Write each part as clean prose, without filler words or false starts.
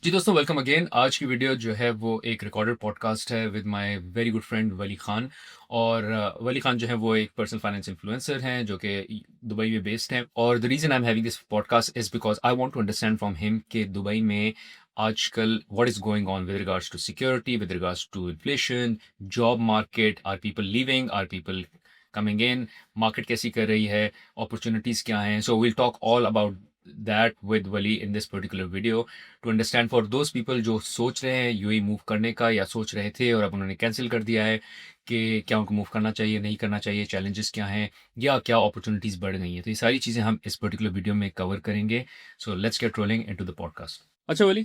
जी दोस्तों, welcome again. आज की वीडियो जो है वो एक रिकॉर्डेड पॉडकास्ट है with my very good friend Wali Khan. और वली खान जो है वो एक पर्सनल फाइनेंस इन्फ्लुएंसर हैं जो कि दुबई में बेस्ड हैं। और the reason I am having this podcast is because I want to understand from him कि दुबई में आजकल what is going on with regards to security, with regards to inflation, job market, are people leaving, are people coming in, market कैसी कर रही है, opportunities क्या हैं। So will talk all about that with Wali in this particular video to understand for those people जो सोच रहे हैं यूएई मूव करने का या सोच रहे थे और अब उन्होंने कैंसिल कर दिया है कि क्या उनको मूव करना चाहिए, नहीं करना चाहिए, चैलेंजेस क्या हैं या क्या अपॉर्चुनिटीज़ बढ़ गई हैं। तो ये सारी चीज़ें हम इस पर्टिकुलर वीडियो में कवर करेंगे। So let's get rolling into the podcast. अच्छा Wali,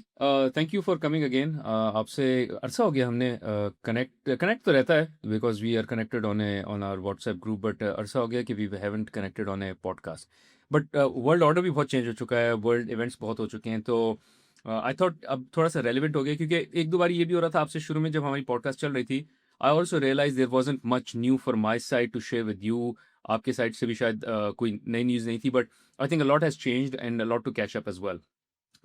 thank you for coming again. आपसे अरसा हो गया हमने कनेक्ट कनेक्ट तो रहता है because we are connected on our WhatsApp group, but अरसा हो गया कि we haven't connected on a podcast. But world order भी बहुत चेंज हो चुका है, वर्ल्ड इवेंट्स बहुत हो चुके हैं, तो आई थॉट अब थोड़ा सा रेलिवेंट हो गया क्योंकि एक दो बार ये भी हो रहा था आपसे शुरू में जब हमारी पॉडकास्ट चल रही थी। I also realise there wasn't much new for my side to share with you. आपके साइड से भी शायद कोई नई न्यूज़ नहीं थी, but I think a lot has changed and a lot to catch up as well.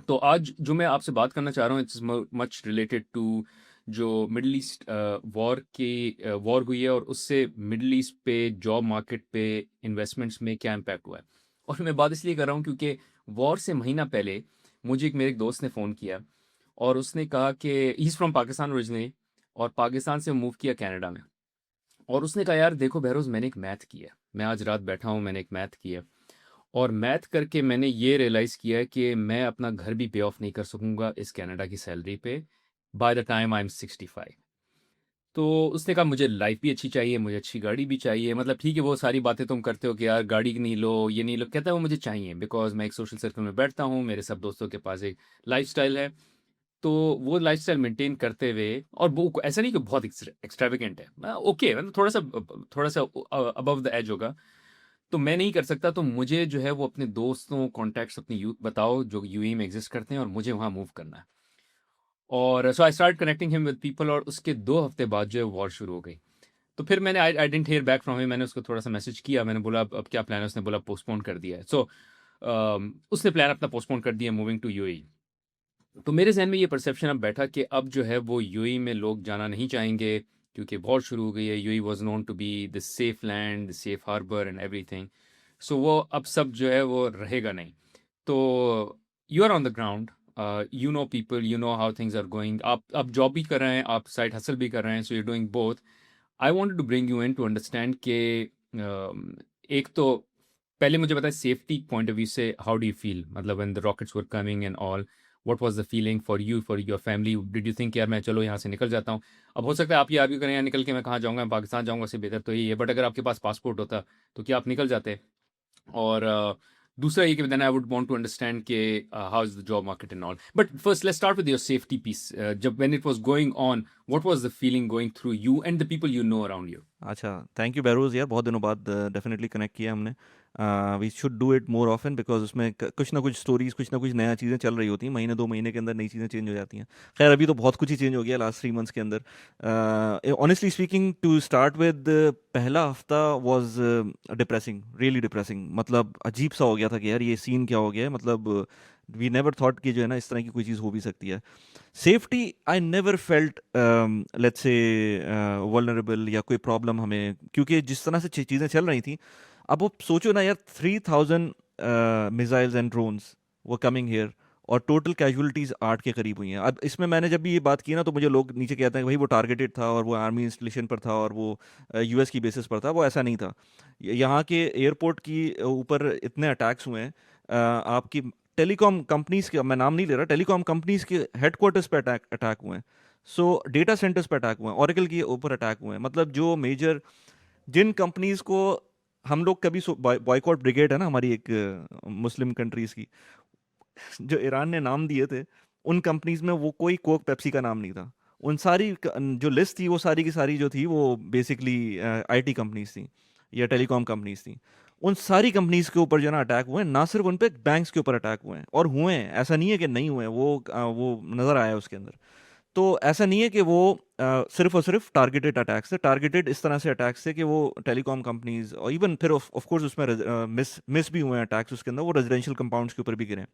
तो आज जो मैं आपसे बात करना चाह रहा हूँ इट्स मच रिलेटेड टू जो मिडल ईस्ट वॉर हुई है और उससे मिडल ईस्ट पे जॉब मार्केट पे इन्वेस्टमेंट्स में क्या इम्पैक्ट हुआ है। और मैं बात इसलिए कर रहा हूँ क्योंकि वॉर से महीना पहले मुझे मेरे एक दोस्त ने फ़ोन किया और उसने कहा कि he is from Pakistan originally और पाकिस्तान से मूव किया कनाडा में। और उसने कहा यार देखो बहरोज़, मैंने एक मैथ किया, मैं आज रात बैठा हूँ, मैंने एक मैथ किया और मैथ करके मैंने ये रियलाइज़ किया है कि मैं अपना घर भी पे ऑफ नहीं कर सकूँगा इस कनाडा की सैलरी पे by the time I am 65। तो उसने कहा मुझे लाइफ भी अच्छी चाहिए, मुझे अच्छी गाड़ी भी चाहिए। मतलब ठीक है, वो सारी बातें तुम करते हो कि यार गाड़ी नहीं लो, ये नहीं लो, कहता है वो मुझे चाहिए बिकॉज़ मैं एक सोशल सर्कल में बैठता हूँ, मेरे सब दोस्तों के पास एक लाइफ़स्टाइल है। तो वो लाइफ़स्टाइल मेंटेन करते हुए और वो ऐसा नहीं कि बहुत एक्स्ट्रावेगेंट है। ओके, मतलब थोड़ा-सा अबव द एज होगा। तो मैं नहीं कर सकता, तो मुझे जो है वो अपने दोस्तों, कॉन्टैक्ट्स, अपनी यूथ बताओ जो यूएई में एग्ज़िस्ट करते हैं और मुझे वहाँ मूव करना है। और so I start connecting him with people और उसके 2 हफ्ते बाद जो है वॉर शुरू हो गई। तो फिर मैंने I didn't hear back from him. मैंने उसको थोड़ा-सा मैसेज किया, मैंने बोला अब क्या प्लान है? उसने बोला पोस्टपोन कर दिया है। सो उसने प्लान अपना पोस्टपोन कर दिया मूविंग टू यूएई। तो मेरे ज़हन में ये परसेप्शन अब बैठा कि अब जो है वो यूएई में लोग जाना नहीं चाहेंगे क्योंकि वॉर शुरू हो गई है। UAE was known to be the safe land, the safe harbour and everything. So वो अब सब जो है वो रहेगा नहीं। तो you are on the ground, you know people, you know how things are going. आप जॉब भी कर रहे हैं, आप साइड हसल भी कर रहे हैं, so you are doing both. I wanted to bring you in to understand के एक तो पहले मुझे बताएं सेफ्टी पॉइंट ऑफ व्यू से हाउ डू यू फील, मतलब when the rockets were coming and all, what was the feeling for you, for your family? Did you think यार मैं चलो यहाँ से निकल जाता हूँ? अब हो सकता है आप ये आर्ग्यू करें यार निकल के मैं कहाँ जाऊँगा, मैं पाकिस्तान जाऊँगा, उससे बेहतर तो यही है। बट अगर आपके पास पासपोर्ट होता तो क्या आप निकल जाते? और दूसरा ये कि then I would want to understand के how is the job market and all. But first let's start with your safety piece. जब when it was going on, what was the feeling going through you and the people you know around you? अच्छा, thank you Behroz यार, बहुत दिनों बाद definitely connect किया हमने। We should do it more often because उसमें कुछ ना कुछ स्टोरीज, कुछ ना कुछ नया चीज़ें चल रही होती हैं। महीने 2 महीने के अंदर नई चीज़ें चेंज हो जाती हैं। खैर अभी तो बहुत कुछ ही चेंज हो गया लास्ट 3 मंथ्स के अंदर। Honestly speaking, to start with, पहला हफ्ता वॉज डिप्रेसिंग, रियली डिप्रेसिंग। मतलब अजीब सा हो गया था कि यार ये सीन क्या हो गया है। मतलब वी नेवर थॉट कि जो है ना इस तरह की कोई चीज़ हो भी सकती है। Safety, I never felt let's say vulnerable या कोई प्रॉब्लम हमें, क्योंकि जिस तरह से चीज़ें चल रही थी। अब वो सोचो ना यार, 3000 मिसाइल्स एंड ड्रोन्स वो कमिंग हेयर और टोटल कैजुअलिटीज़ 8 के करीब हुई हैं। अब इसमें मैंने जब भी ये बात की ना तो मुझे लोग नीचे कहते हैं कि भाई वो टारगेटेड था और वो आर्मी इंस्टॉलेशन पर था और वो यूएस की बेसिस पर था। वो ऐसा नहीं था। यहाँ के एयरपोर्ट की ऊपर इतने अटैक्स हुए हैं। आपकी टेलीकॉम कंपनीज के, मैं नाम नहीं ले रहा, टेलीकॉम कंपनीज के हेडक्वार्टर्स पे अटैक अटैक हुए हैं। सो डेटा सेंटर्स पे अटैक हुए हैं, ओरेकल के ऊपर अटैक हुए हैं। मतलब जो मेजर, जिन कंपनीज को हम लोग कभी, बॉयकॉट ब्रिगेड है ना हमारी एक मुस्लिम कंट्रीज की, जो ईरान ने नाम दिए थे, उन कंपनीज में वो कोई कोक पेप्सी का नाम नहीं था। उन सारी जो लिस्ट थी वो सारी की सारी जो थी वो बेसिकली आईटी कंपनीज थी या टेलीकॉम कंपनीज थी। उन सारी कंपनीज के ऊपर जो है ना अटैक हुए हैं। ना सिर्फ उन पे, बैंक्स के ऊपर अटैक हुए हैं और हुए हैं, ऐसा नहीं है कि नहीं हुए हैं। वो नज़र आया है उसके अंदर। तो ऐसा नहीं है कि वो सिर्फ और सिर्फ टारगेटेड अटैक्स थे। टारगेटेड इस तरह से अटैक्स थे कि वो टेलीकॉम कंपनीज और इवन फिर ऑफ कोर्स उसमें मिस भी हुए हैं अटैक्स उसके अंदर, वो रेजिडेंशियल कंपाउंड्स के ऊपर भी गिरे हैं।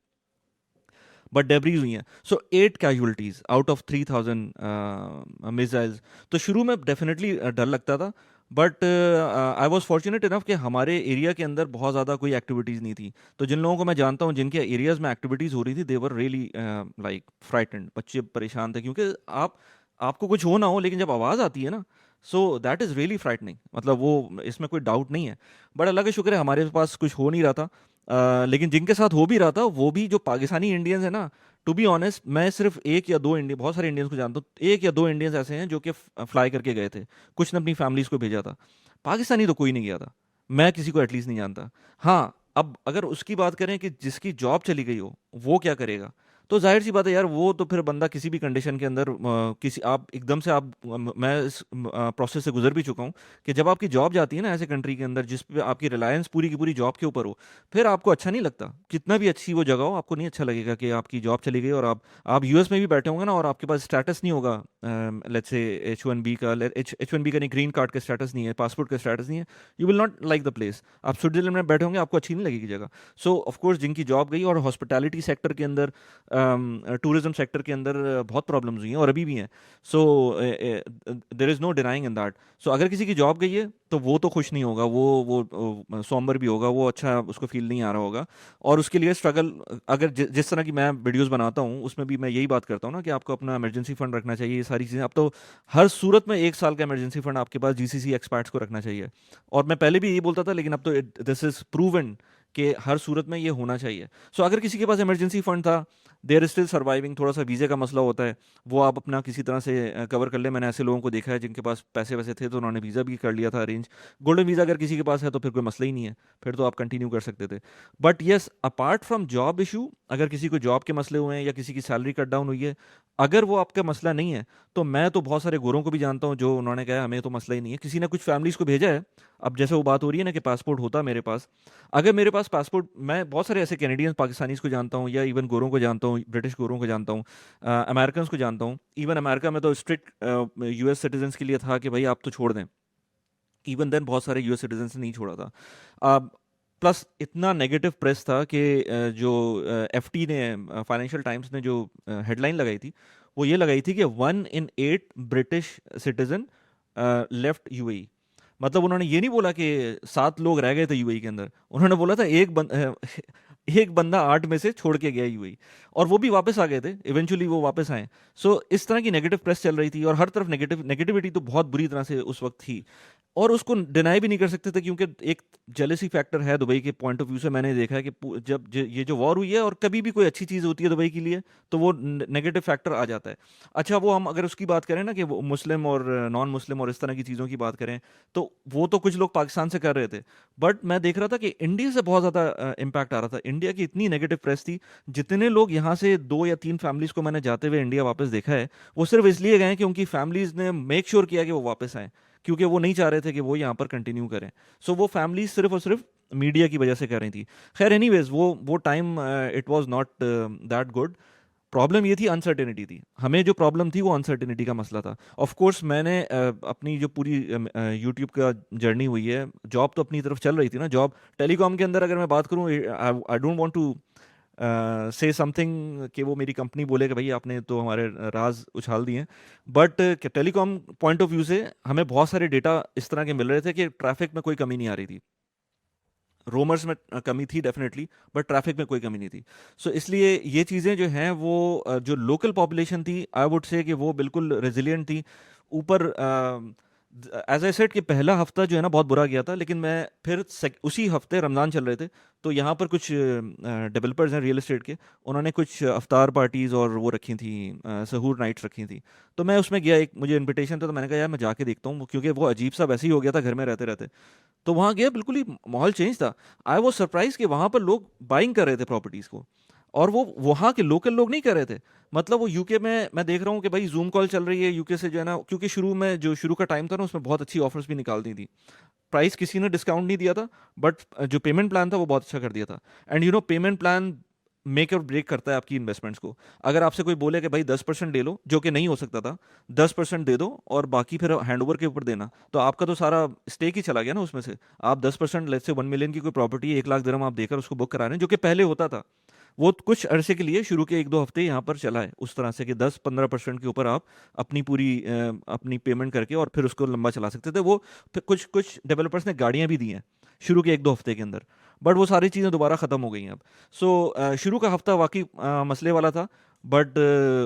बट डेब्रीज हुई हैं। सो 8 कैजुअलिटीज़ आउट ऑफ 3000 मिसाइल्स। तो शुरू में डेफिनेटली डर लगता था, but I was fortunate enough कि हमारे एरिया के अंदर बहुत ज़्यादा कोई एक्टिविटीज़ नहीं थी। तो जिन लोगों को मैं जानता हूँ जिनके एरियाज़ में एक्टिविटीज़ हो रही थी, दे वर रियली लाइक फ्राइटेंड। बच्चे परेशान थे, क्योंकि आपको कुछ हो ना हो, लेकिन जब आवाज़ आती है ना, so that is really frightening. मतलब वो, इसमें कोई डाउट नहीं है। बट अल्लाह का शुक्र है हमारे पास कुछ हो नहीं रहा था। लेकिन जिनके साथ हो भी रहा था, वो भी जो पाकिस्तानी इंडियंस है ना, टू बी ऑनेस्ट, मैं सिर्फ एक या दो इंडियन, बहुत सारे इंडियंस को जानता हूँ, एक या दो इंडियंस ऐसे हैं जो कि फ्लाई करके गए थे, कुछ ने अपनी फैमिलीज को भेजा था। पाकिस्तानी तो कोई नहीं गया था, मैं किसी को एटलीस्ट नहीं जानता। हाँ, अब अगर उसकी बात करें कि जिसकी जॉब चली गई हो, वो क्या करेगा, तो जाहिर सी बात है यार, वो तो फिर बंदा किसी भी कंडीशन के अंदर किसी, आप एकदम से आप मैं इस प्रोसेस से गुजर भी चुका हूँ कि जब आपकी जॉब जाती है ना ऐसे कंट्री के अंदर जिस पे आपकी रिलायंस पूरी की पूरी जॉब के ऊपर हो, फिर आपको अच्छा नहीं लगता। कितना भी अच्छी वो जगह हो, आपको नहीं अच्छा लगेगा कि आपकी जॉब चली गई और आप यूएस में भी बैठे होंगे ना, और आपके पास स्टेटस नहीं होगा, लेट्स से H1B का, H1B का नहीं, ग्रीन कार्ड का स्टेटस नहीं है, पासपोर्ट का स्टेटस नहीं है, you will not like the place. आप स्विट्जरलैंड में बैठे होंगे, आपको अच्छी नहीं लगेगी जगह। सो ऑफकोर्स जिनकी जॉब गई, और हॉस्पिटैलिटी सेक्टर के अंदर, टूरिज्म सेक्टर के अंदर बहुत प्रॉब्लम्स हुई हैं और अभी भी हैं। So there is no denying in that. So अगर किसी की जॉब गई है तो वो तो खुश नहीं होगा, वो सोम्बर भी होगा, वो अच्छा उसको फील नहीं आ रहा होगा, और उसके लिए स्ट्रगल, अगर जिस तरह की मैं वीडियोस बनाता हूँ उसमें भी मैं यही बात करता हूँ ना कि आपको अपना इमरजेंसी फंड रखना चाहिए, ये सारी चीज़ें। अब तो हर सूरत में 1 साल का इमरजेंसी फंड आपके पास जीसीसी एक्सपर्ट्स को रखना चाहिए। और मैं पहले भी यही बोलता था, लेकिन अब तो दिस इज़ प्रूवन कि हर सूरत में ये होना चाहिए। सो अगर किसी के पास इमरजेंसी फंड था, देयर स्टिल सर्वाइविंग, थोड़ा सा वीज़े का मसला होता है, वो आप अपना किसी तरह से कवर कर ले। मैंने ऐसे लोगों को देखा है जिनके पास पैसे वैसे थे तो उन्होंने वीज़ा भी कर लिया था अरेंज। गोल्डन वीज़ा अगर किसी के पास है तो फिर कोई मसला ही नहीं है, फिर तो आप कंटिन्यू कर सकते थे। But yes, apart from job issue, अगर किसी को जॉब के मसले हुए हैं या किसी की सैलरी कट डाउन हुई है, अगर वो आपका मसला नहीं है, तो मैं तो बहुत सारे गोरों को भी जानता हूँ जो उन्होंने कहा हमें तो मसला ही नहीं है, किसी ने कुछ फैमिलीज़ को भेजा है। अब जैसे वो बात हो रही है ना कि पासपोर्ट होता मेरे पास, अगर मेरे पास पासपोर्ट, मैं बहुत सारे ऐसे कैनेडियंस पाकिस्तानीज़ को जानता हूँ, या इवन गोरों को जानता हूँ, ब्रिटिश गोरों को जानता हूँ, अमेरिकन को जानता हूँ। इवन अमेरिका में तो स्ट्रिक्ट यूएस सिटीजन्स के लिए था कि भाई आप तो छोड़ दें। इवन देन बहुत सारे यूएस सिटीजन ने नहीं छोड़ा था। प्लस इतना नेगेटिव प्रेस था कि जो एफटी ने, फाइनेंशियल टाइम्स ने जो हेडलाइन लगाई थी, वो ये लगाई थी कि 1 in 8 British citizen left UAE. मतलब उन्होंने ये नहीं बोला कि 7 लोग रह गए थे यूएई के अंदर, उन्होंने बोला था एक बंदा 8 में से छोड़ के गया यूएई, और वो भी वापस आ गए थे, इवेंचुअली वो वापस आए। सो इस तरह की नेगेटिव प्रेस चल रही थी, और हर तरफ नेगेटिविटी तो बहुत बुरी तरह से उस वक्त थी, और उसको डिनाई भी नहीं कर सकते थे, क्योंकि एक जेलेसी फैक्टर है दुबई के पॉइंट ऑफ व्यू से। मैंने देखा है कि ये जो वॉर हुई है, और कभी भी कोई अच्छी चीज़ होती है दुबई के लिए, तो वो नेगेटिव फैक्टर आ जाता है। अच्छा, वो हम अगर उसकी बात करें ना कि वो मुस्लिम और नॉन मुस्लिम और इस तरह की चीज़ों की बात करें, तो वो तो कुछ लोग पाकिस्तान से कर रहे थे, बट मैं देख रहा था कि इंडिया से बहुत ज़्यादा इम्पैक्ट आ रहा था। इंडिया की इतनी नेगेटिव प्रेस थी, जितने लोग यहाँ से 2 या 3 फैमिलीज़ को मैंने जाते हुए इंडिया वापस देखा है, वो सिर्फ इसलिए गए कि उनकी फैमिलीज़ ने मेक श्योर किया कि वो वापस आएँ, क्योंकि वो नहीं चाह रहे थे कि वो यहाँ पर कंटिन्यू करें। सो वो फैमिली सिर्फ और सिर्फ मीडिया की वजह से कर रही थी। खैर एनीवेज, वो time it was not that good. Problem ये थी, अनसर्टेनिटी थी। हमें जो प्रॉब्लम थी वो अनसर्टेनिटी का मसला था। ऑफ कोर्स मैंने अपनी जो पूरी यूट्यूब का जर्नी हुई है, जॉब तो अपनी तरफ चल रही थी ना। जॉब टेलीकॉम के अंदर अगर मैं बात करूँ, I don't want to say something कि वो मेरी कंपनी बोले कि भाई आपने तो हमारे राज उछाल दिए, but telecom point of view से हमें बहुत सारे डेटा इस तरह के मिल रहे थे कि ट्रैफिक में कोई कमी नहीं आ रही थी। रोमर्स में कमी थी डेफिनेटली, बट ट्रैफिक में कोई कमी नहीं थी। सो इसलिए ये चीज़ें जो हैं वो जो लोकल पॉपुलेशन थी, आई वुड से कि वो बिल्कुल रेजिलियंट थी। ऊपर एज आई सेड कि पहला हफ्ता जो है ना बहुत बुरा गया था, लेकिन मैं फिर उसी हफ्ते रमज़ान चल रहे थे, तो यहाँ पर कुछ डेवलपर्स हैं रियल एस्टेट के, उन्होंने कुछ अफ्तार पार्टीज़ और वो रखी थी, सहूर नाइट्स रखी थी। तो मैं उसमें गया, एक मुझे इनविटेशन था, तो मैंने कहा यार मैं जाके देखता हूँ, क्योंकि वो अजीब सा वैसे ही हो गया था घर में रहते रहते। तो वहाँ गया, बिल्कुल ही माहौल चेंज था। आई वॉज सरप्राइज कि वहाँ पर लोग बाइंग कर रहे थे प्रॉपर्टीज़ को, और वो वहाँ के लोकल लोग नहीं कर रहे थे। मतलब वो यूके में मैं देख रहा हूँ कि भाई जूम कॉल चल रही है यूके से, जो है ना, क्योंकि शुरू का टाइम था ना, उसमें बहुत अच्छी ऑफर्स भी निकाल दी थी। प्राइस किसी ने डिस्काउंट नहीं दिया था, बट जो पेमेंट प्लान था वो बहुत अच्छा कर दिया था। एंड पेमेंट प्लान मेक और ब्रेक करता है आपकी इन्वेस्टमेंट्स को। अगर आपसे कोई बोले कि भाई 10% ले लो, जो कि नहीं हो सकता था, 10% दे दो और बाकी फिर हैंडओवर के ऊपर देना, तो आपका तो सारा स्टेक ही चला गया ना उसमें से। आप 10%, लेट्स से 1 मिलियन की कोई प्रॉपर्टी 1 लाख दिरहम आप देकर उसको बुक करा रहे हैं, जो कि पहले होता था। वो कुछ अरसे के लिए शुरू के 1-2 हफ्ते यहाँ पर चला है उस तरह से कि 10-15% के ऊपर आप अपनी पूरी अपनी पेमेंट करके और फिर उसको लंबा चला सकते थे। वो फिर कुछ कुछ डेवलपर्स ने गाड़ियाँ भी दी हैं शुरू के 1-2 हफ्ते के अंदर, बट वो सारी चीज़ें दोबारा ख़त्म हो गई हैं अब। सो शुरू का हफ्ता वाकई मसले वाला था, बट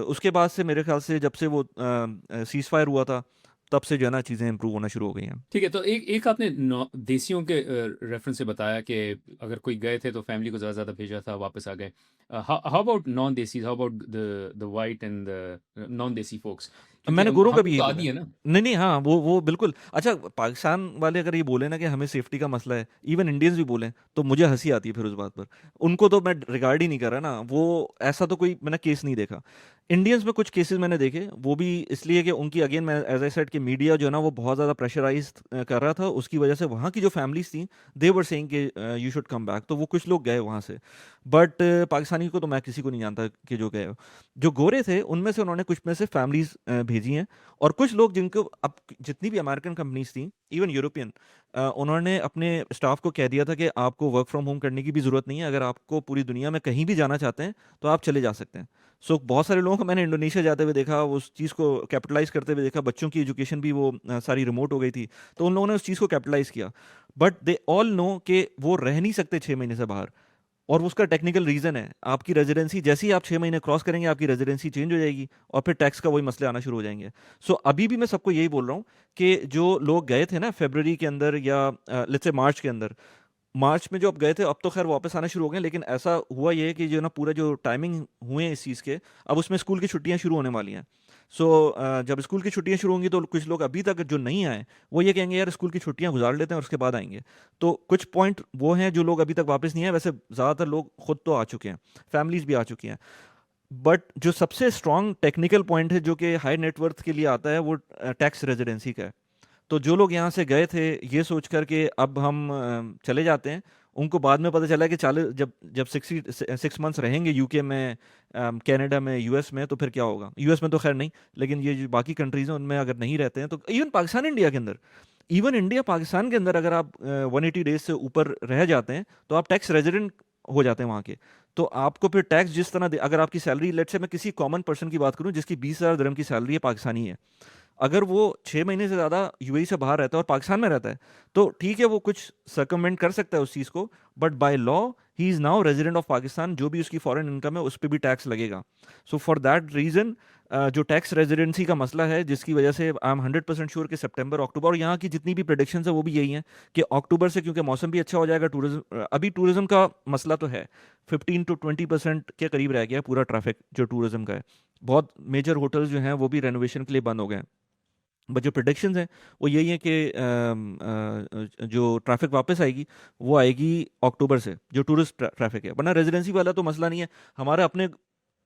उसके बाद से मेरे ख्याल से जब से वो सीज़ फायर हुआ था, तब से जो है ना चीज़ें इंप्रूव होना शुरू हो गई हैं। ठीक है, तो एक एक आपने देसियों के रेफरेंस से बताया कि अगर कोई गए थे तो फैमिली को ज़्यादा भेजा था, वापस आ गए। How about non desis, how about the white and the non देसी फोक्स, क्योंकि मैंने हम गोरों का हम भी लोग यही तो बोला आदी है। है ना। नहीं, नहीं, हाँ, वो बिल्कुल अच्छा पाकिस्तान वाले अगर ये बोले ना कि हमें सेफ्टी का मसला है, इवन इंडियंस भी बोलें, तो मुझे हँसी आती है फिर उस बात पर। उनको तो मैं रिगार्ड ही नहीं कर रहा ना, वो ऐसा तो कोई मैंने केस नहीं देखा। इंडियंस में कुछ केसेस मैंने देखे, वो भी इसलिए कि उनकी अगेन मैं एज़ आई सेड कि मीडिया जो है ना वो बहुत ज़्यादा प्रेशराइज़्ड कर रहा था, उसकी वजह से वहाँ की जो फैमिलीज़ थी, दे वर सेइंग कि यू शुड कम बैक, तो वो कुछ लोग गए वहाँ से। बट पाकिस्तानी को तो मैं किसी को नहीं जानता कि जो गए हो। जो गोरे थे, उनमें से उन्होंने कुछ में से फैमिलीज़ भेजी हैं। और कुछ लोग जिनको अब जितनी भी अमेरिकन कंपनीज थी, इवन यूरोपियन, उन्होंने अपने स्टाफ को कह दिया था कि आपको वर्क फ्रॉम होम करने की भी ज़रूरत नहीं है, अगर आपको पूरी दुनिया में कहीं भी जाना चाहते हैं तो आप चले जा सकते हैं। सो बहुत सारे लोगों को मैंने इंडोनेशिया जाते हुए देखा, उस चीज़ को कैपिटलाइज करते हुए देखा, बच्चों की एजुकेशन भी वो सारी रिमोट हो गई थी, तो उन लोगों ने उस चीज़ को कैपिटलाइज किया। बट दे ऑल नो कि वो रह नहीं सकते 6 महीने से बाहर, और उसका टेक्निकल रीज़न है आपकी रेजिडेंसी, जैसे ही आप 6 महीने क्रॉस करेंगे आपकी रेजिडेंसी चेंज हो जाएगी और फिर टैक्स का वही मसले आना शुरू हो जाएंगे। सो अभी भी मैं सबको यही बोल रहा हूँ कि जो लोग गए थे ना फरवरी के अंदर या लेट्स से मार्च के अंदर, मार्च में जो अब गए थे, अब तो खैर वापस आना शुरू हो गए, लेकिन ऐसा हुआ ये है कि जो ना पूरा जो टाइमिंग हुए हैं इस चीज़ के, अब उसमें स्कूल की छुट्टियां शुरू होने वाली हैं। सो जब स्कूल की छुट्टियां शुरू होंगी तो कुछ लोग अभी तक जो नहीं आए, वो ये कहेंगे यार स्कूल की छुट्टियां गुजार लेते हैं और उसके बाद आएंगे। तो कुछ पॉइंट वो हैं जो लोग अभी तक वापस नहीं आए, वैसे ज़्यादातर लोग खुद तो आ चुके हैं, फैमिलीज भी आ चुकी हैं। बट जो सबसे स्ट्रॉन्ग टेक्निकल पॉइंट है जो कि हाई नेटवर्थ के लिए आता है, वो टैक्स रेजिडेंसी का है। तो जो लोग यहाँ से गए थे ये सोच कर के अब हम चले जाते हैं, उनको बाद में पता चला कि चाले जब जब 6 मंथ्स रहेंगे यूके में, कनाडा में, यूएस में, तो फिर क्या होगा। यूएस में तो खैर नहीं, लेकिन ये जो बाकी कंट्रीज हैं उनमें अगर नहीं रहते हैं, तो इवन पाकिस्तान इंडिया के अंदर, इवन इंडिया पाकिस्तान के अंदर अगर आप 180 डेज से ऊपर रह जाते हैं तो आप टैक्स रेजिडेंट हो जाते हैं वहाँ के। तो आपको फिर टैक्स जिस तरह अगर आपकी सैलरी, लेट से मैं किसी कॉमन पर्सन की बात करूँ जिसकी 20,000 दिरहम की सैलरी है, पाकिस्तानी है, अगर वो 6 महीने से ज़्यादा यूएई से बाहर रहता है और पाकिस्तान में रहता है, तो ठीक है वो कुछ सर्कमवेंट कर सकता है उस चीज़ को, but by law he is now resident of Pakistan, जो भी उसकी फॉरेन इनकम है उस पर भी टैक्स लगेगा। सो फॉर दैट रीज़न जो टैक्स रेजिडेंसी का मसला है, जिसकी वजह से आई एम 100% श्योर कि सितंबर अक्टूबर, और यहाँ की जितनी भी प्रेडिक्शन है वो भी यही हैं कि अक्टूबर से, क्योंकि मौसम भी अच्छा हो जाएगा, टूरिज्म अभी टूरिज्म का मसला तो है, 15 to 20% के करीब रह गया है पूरा ट्रैफिक जो टूरिज्म का है। बहुत मेजर होटल्स जो हैं वो भी रेनोवेशन के लिए बंद हो गए हैं। बट जो प्रोडिक्शंस हैं वो यही है कि जो ट्रैफिक वापस आएगी वो आएगी अक्टूबर से, जो टूरिस्ट ट्रैफिक है, वरना रेजिडेंसी वाला तो मसला नहीं है। हमारे अपने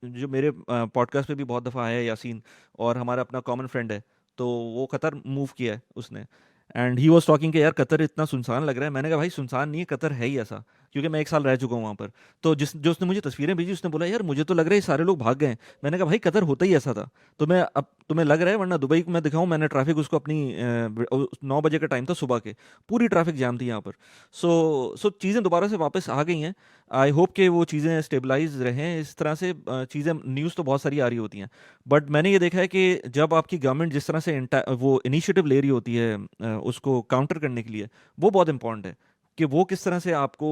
जो मेरे पॉडकास्ट पे भी बहुत दफ़ा आया है यासीन, और हमारा अपना कॉमन फ्रेंड है, तो वो कतर मूव किया है उसने, एंड ही वाज टॉकिंग कि यार कतर इतना सुनसान लग रहा है। मैंने कहा भाई सुनसान नहीं है, कतर है ही ऐसा, क्योंकि मैं 1 साल रह चुका हूँ वहाँ पर। तो जो उसने मुझे तस्वीरें भेजी, उसने बोला यार मुझे तो लग रहा है ये सारे लोग भाग गए हैं। मैंने कहा भाई कतर होता ही ऐसा था, तुम्हें अब तुम्हें लग रहा है, वरना दुबई को मैं दिखाऊं, मैंने ट्रैफिक उसको अपनी 9 बजे का टाइम था सुबह के, पूरी ट्रैफिक जाम थी यहाँ पर। सो चीज़ें दोबारा से वापस आ गई हैं। आई होप कि वो चीज़ें स्टेबलाइज रहें इस तरह से। चीज़ें न्यूज़ तो बहुत सारी आ रही होती हैं, बट मैंने ये देखा है कि जब आपकी गवर्नमेंट जिस तरह से वो इनिशिएटिव ले रही होती है उसको काउंटर करने के लिए, वो बहुत इंपॉर्टेंट है कि वो किस तरह से आपको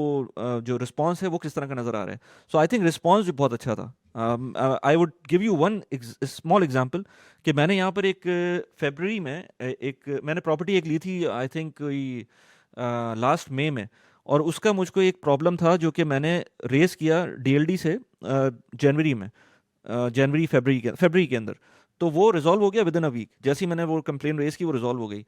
जो रिस्पॉन्स है वो किस तरह का नज़र आ रहा है। सो आई थिंक रिस्पॉन्स भी बहुत अच्छा था। I would give you one small example कि मैंने यहाँ पर एक फरवरी में एक मैंने प्रॉपर्टी एक ली थी, आई थिंक कोई लास्ट मई में, और उसका मुझको एक प्रॉब्लम था जो कि मैंने रेस किया डीएलडी से जनवरी में, जनवरी फरवरी के अंदर। तो वो रिजॉल्व हो गया विद इन अ वीक, जैसे ही मैंने वो कंप्लेन रेस की वो रिजॉल्व हो गई।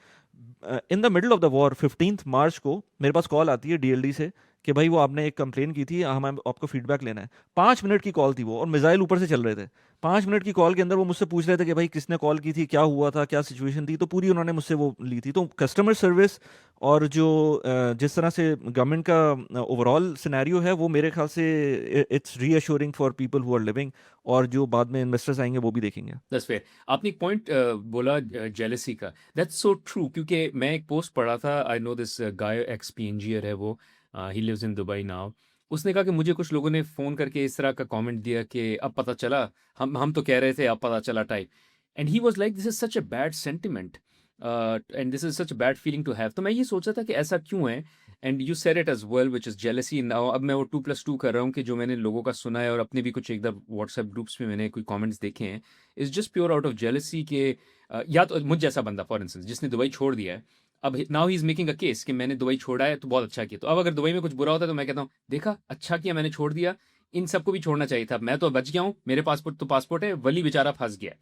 In the middle of the war 15 मार्च को मेरे पास कॉल आती है डीएलडी से कि भाई वो आपने एक कंप्लेन की थी, हम आपको फीडबैक लेना है। 5 मिनट की कॉल थी वो, और मिसाइल ऊपर से चल रहे थे। 5 मिनट की कॉल के अंदर वो मुझसे पूछ रहे थे कि भाई किसने कॉल की थी, क्या हुआ था, क्या सिचुएशन थी, तो पूरी उन्होंने मुझसे वो ली थी। तो कस्टमर सर्विस और जो जिस तरह से गवर्नमेंट का ओवरऑल सिनेरियो है, वो मेरे ख्याल से it's reassuring for people who are living, और जो बाद में इन्वेस्टर्स आएंगे वो भी देखेंगे। That's fair. आपने एक पॉइंट बोला जेलसी का, दैट्स सो ट्रू, क्योंकि मैं एक पोस्ट पढ़ा था, I know this guy ex पीएनजीयर है वो, he lives in Dubai now, उसने कहा कि मुझे कुछ लोगों ने फ़ोन करके इस तरह का कमेंट दिया कि अब पता चला, हम तो कह रहे थे अब पता चला type. And he was like this is such a bad sentiment and this is such a bad feeling to have. तो मैं ये सोच रहा था कि ऐसा क्यों है? And you said it as well which is jealousy. Now अब मैं वो 2+2 कर रहा हूँ कि जो मैंने लोगों का सुना है और अपने भी कुछ एक-दो व्हाट्सएप ग्रुप्स में मैंने कोई कमेंट्स देखे हैं, is just pure out of jealousy के या तो मुझ जैसा बंदा फॉर इंस्टेंस जिसने दुबई छोड़ दिया है, अब now he is making a case कि मैंने दुबई छोड़ा है तो बहुत अच्छा किया। तो अब अगर दुबई में कुछ बुरा होता है तो मैं कहता हूँ, देखा अच्छा किया मैंने छोड़ दिया, इन सबको भी छोड़ना चाहिए था। मैं तो बच गया हूँ, मेरे पासपोर्ट तो पासपोर्ट है, वली बेचारा फँस गया।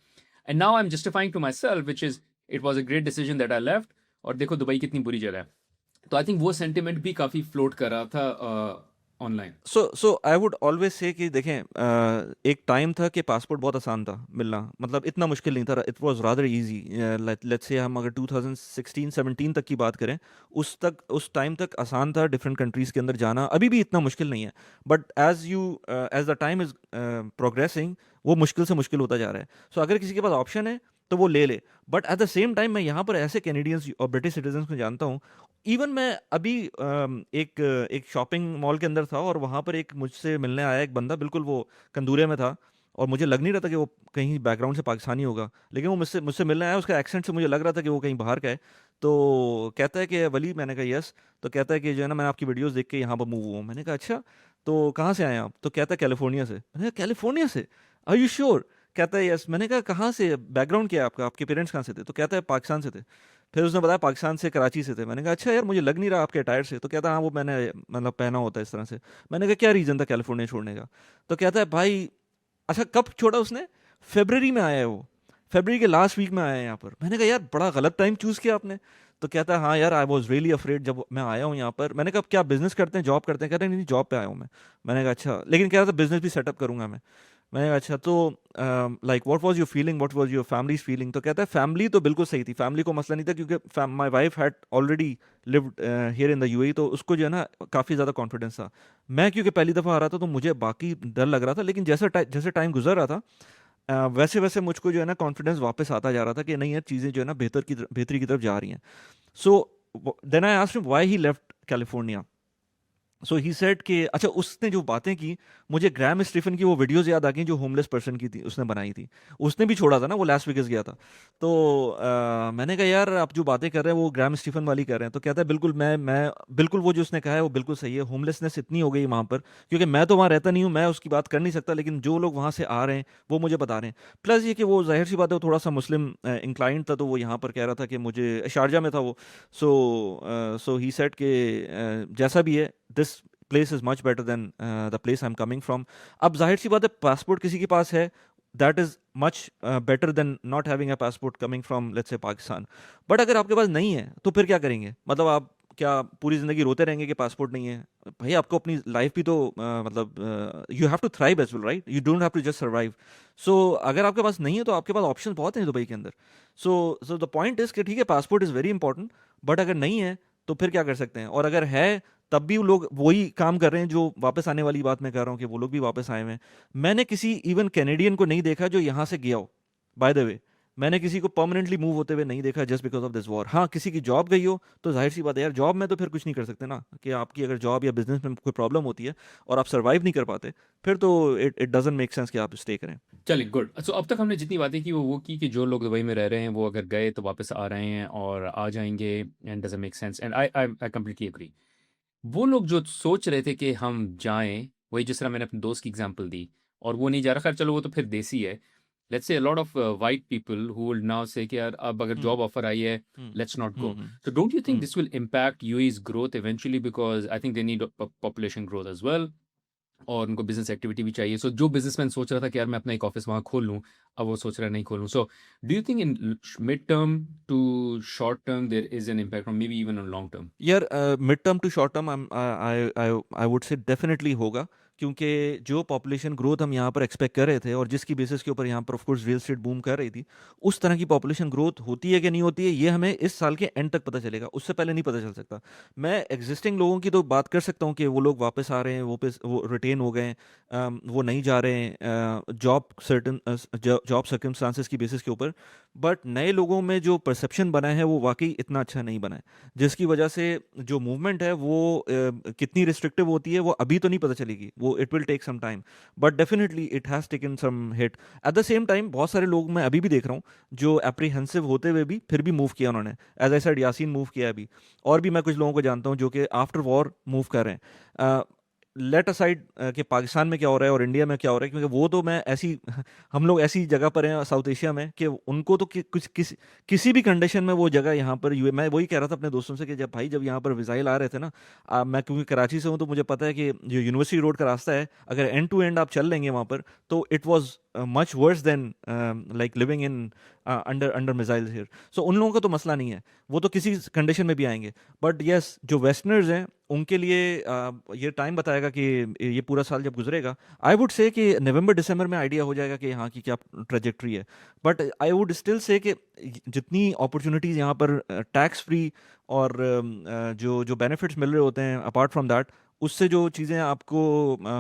And now I am justifying to my self which is it was a great decision that I left और देखो दुबई कितनी बुरी जगह है। तो आई थिंक वो सेंटिमेंट भी काफ़ी फ्लोट कर रहा था online. So I would always say कि देखें, एक टाइम था कि पासपोर्ट बहुत आसान था मिलना, मतलब इतना मुश्किल नहीं था, it was rather easy. Let's say हम अगर 2016-17 तक की बात करें, उस टाइम तक आसान था डिफरेंट कंट्रीज़ के अंदर जाना, अभी भी इतना मुश्किल नहीं है। But as the time is progressing, वो मुश्किल से मुश्किल होता जा रहा है। सो अगर किसी के पास ऑप्शन है तो वो ले ले। But at the same time मैं यहाँ पर ऐसे कैनेडियंस और ब्रिटिश सिटीजन को जानता हूँ। इवन मैं अभी एक शॉपिंग मॉल के अंदर था और वहाँ पर एक मुझसे मिलने आया एक बंदा, बिल्कुल वो कंदूरे में था, और मुझे लग नहीं रहा था कि वो कहीं बैकग्राउंड से पाकिस्तानी होगा, लेकिन वो मुझसे मुझसे मिलने आया, उसका एक्सेंट से मुझे लग रहा था कि वो कहीं बाहर का है। तो कहता है कि वली, मैंने कहा यस। तो कहता है कि जो है ना, मैंने आपकी वीडियोस देख के यहाँ पर मूव हुआ हूँ। मैंने कहा अच्छा, तो कहाँ से आए आप? तो कहता है कैलिफोर्निया से। मैंने कहा कैलिफोर्निया से, आर यू श्योर? कहता है यस। मैंने कहा कहाँ से, बैकग्राउंड क्या है आपका, आपके पेरेंट्स कहाँ से थे? तो कहता है पाकिस्तान से थे। फिर उसने बताया पाकिस्तान से, कराची से थे। मैंने कहा अच्छा यार, मुझे लग नहीं रहा आपके अटायर से। तो कहता है हाँ, वो मैंने मतलब पहना होता है इस तरह से। मैंने कहा क्या रीज़न था कैलिफोर्निया छोड़ने का? तो कहता है भाई, अच्छा कब छोड़ा उसने? फरवरी में आया है वो, फरवरी के लास्ट वीक में आया है यहाँ पर। मैंने कहा यार, बड़ा गलत टाइम चूज़ किया आपने। तो कहता है हाँ यार, आई वॉज रियली अफ्रेड जब मैं आया हूँ यहाँ पर। मैंने कहा क्या बिजनेस करते हैं, जॉब करते हैं? कहते हैं नहीं जॉब पे आया हूँ मैं। मैंने कहा अच्छा, लेकिन कह रहा था बिजनेस भी सेटअप करूंगा मैं। मैंने कहा अच्छा, तो like what was your feeling, what was your families feeling? तो कहता है फैमिली तो बिल्कुल सही थी, फैमिली को मसला नहीं था, क्योंकि my wife had already lived here in the UAE, तो उसको जो है ना काफ़ी ज़्यादा कॉन्फिडेंस था। मैं क्योंकि पहली दफ़ा आ रहा था तो मुझे बाकी डर लग रहा था, लेकिन जैसे टाइम गुजर रहा था, वैसे वैसे मुझको जो है ना कॉन्फिडेंस वापस आता जा रहा था कि नहीं यार, चीज़ें जो है ना बेहतरी की तरफ जा रही हैं। So then I asked him why he left California. So he said कि अच्छा, उसने जो बातें की, मुझे ग्रैम स्टीफन की वो वीडियोस याद आ गई जो होमलेस पर्सन की थी, उसने बनाई थी। उसने भी छोड़ा था ना, वो लास वेगास गया था। तो मैंने कहा यार, आप जो बातें कर रहे हैं वो ग्रैम स्टीफन वाली कर रहे हैं। तो कहता है बिल्कुल, मैं बिल्कुल वो जो उसने कहा है वो बिल्कुल सही है। होमलेसनेस इतनी हो गई वहाँ पर, क्योंकि मैं तो वहाँ रहता नहीं हूँ, मैं उसकी बात कर नहीं सकता, लेकिन जो लोग वहाँ से आ रहे हैं वो मुझे बता रहे हैं। प्लस ये कि वो जाहिर सी बात है, वो थोड़ा सा मुस्लिम इंक्लाइंड था, तो वो यहाँ पर कह रहा था कि मुझे, शारजा में था वो। सो ही सेड कि जैसा भी है, this place is much better than the place I am coming from. अब जाहिर सी बात है, पासपोर्ट किसी के पास है, that is much better than not having a passport coming from let's say Pakistan. But अगर आपके पास नहीं है तो फिर क्या करेंगे? मतलब आप क्या पूरी ज़िंदगी रोते रहेंगे कि पासपोर्ट नहीं है? भाई आपको अपनी लाइफ भी तो मतलब you have to thrive as well, right? You don't have to just survive. So अगर आपके पास नहीं है तो आपके पास ऑप्शन बहुत हैं दुबई के अंदर। सो द पॉइंट इज़ कि ठीक है, passport is very important, but अगर नहीं है तो फिर क्या कर सकते हैं? और अगर है, तब भी वो लोग वही काम कर रहे हैं जो वापस आने वाली बात मैं कर रहा हूँ, कि वो लोग भी वापस आए हुए हैं। मैंने किसी इवन कैनेडियन को नहीं देखा जो यहाँ से गया हो, बाय द वे। मैंने किसी को परमानेंटली मूव होते हुए नहीं देखा just because of this war. हाँ, किसी की जॉब गई हो तो जाहिर सी बात है यार, जॉब में तो फिर कुछ नहीं कर सकते ना, कि आपकी अगर जॉब या बिजनेस में कोई प्रॉब्लम होती है और आप सर्वाइव नहीं कर पाते, फिर तो इट डजंट मेक सेंस कि आप स्टे करें। चलिए गुड। सो अब तक हमने जितनी बातें की वो की कि जो लोग दुबई में रह रहे हैं वो अगर गए तो वापस आ रहे हैं और आ जाएंगे and doesn't make sense and I completely agree. वो लोग जो सोच रहे थे कि हम जाएं, वही जिस तरह मैंने अपने दोस्त की एग्जांपल दी और वो नहीं जा रहा, खैर चलो वो तो फिर देसी है। Let's say a lot of white people who will now से कि यार अब अगर हम्म जॉब ऑफर आई है, hmm let's not hmm go. Hmm so don't you think hmm this will impact UAE's growth eventually, because I think they need population growth as well और उनको business activity भी चाहिए। सो जो बिजनेसमैन सोच रहा था कि यार मैं अपना एक ऑफिस वहाँ खोल लूँ, अब वो सोच रहा है नहीं खोलूँ। So do you think in mid term to short term there is an impact और maybe even on long term? यार, mid term to short term I I would say definitely होगा, क्योंकि जो पॉपुलेशन ग्रोथ हम यहाँ पर expect कर रहे थे और जिसकी बेसिस के ऊपर यहाँ पर of course real estate boom कर रही थी, उस तरह की पॉपुलेशन ग्रोथ होती है कि नहीं होती है, ये हमें इस साल के एंड तक पता चलेगा, उससे पहले नहीं पता चल सकता। मैं एग्जिस्टिंग लोगों की तो बात कर सकता हूँ कि वो लोग वापस आ रहे हैं, वो रिटेन हो गए हैं, वो नहीं जा रहे हैं जॉब सर्कमस्टांसेस की बेसिस के ऊपर। बट नए लोगों में जो परसेप्शन बना है वो वाकई इतना अच्छा नहीं बना है, जिसकी वजह से जो मूवमेंट है वो कितनी रिस्ट्रिक्टिव होती है वो अभी तो नहीं पता चलेगी, वो it will take some time, but definitely it has taken some hit. At the same time बहुत सारे लोग मैं अभी भी देख रहा हूँ जो अप्रीहेंसिव होते हुए भी फिर भी मूव किया उन्होंने, as I said Yasin move किया अभी, और भी मैं कुछ लोगों को जानता हूँ जो कि आफ्टर वॉर मूव कर रहे हैं। लेट असाइड कि पाकिस्तान में क्या हो रहा है और इंडिया में क्या हो रहा है, क्योंकि वो तो मैं ऐसी हम लोग ऐसी जगह पर हैं साउथ एशिया में कि उनको तो किसी भी कंडीशन में वो जगह यहाँ पर मैं वही कह रहा था अपने दोस्तों से कि जब यहाँ पर मिसाइल आ रहे थे ना, मैं क्योंकि कराची से हूँ तो मुझे पता है कि जो यूनिवर्सिटी रोड का रास्ता है अगर एंड टू एंड आप चल लेंगे वहाँ पर, तो it was much worse than like living in under under missiles here. So उन लोगों का तो मसला नहीं है, वो तो किसी कंडीशन में भी आएंगे। बट यस, जो वेस्टर्नर्स हैं उनके लिए ये टाइम बताएगा कि ये पूरा साल जब गुजरेगा, आई वुड से कि नवंबर दिसंबर में आइडिया हो जाएगा कि यहाँ की क्या ट्रेजेक्ट्री है। But I would still say कि जितनी अपॉर्चुनिटीज़ यहाँ पर टैक्स फ्री और जो जो बेनिफिट्स मिल रहे होते हैं अपार्ट फ्रॉम दैट, उससे जो चीज़ें आपको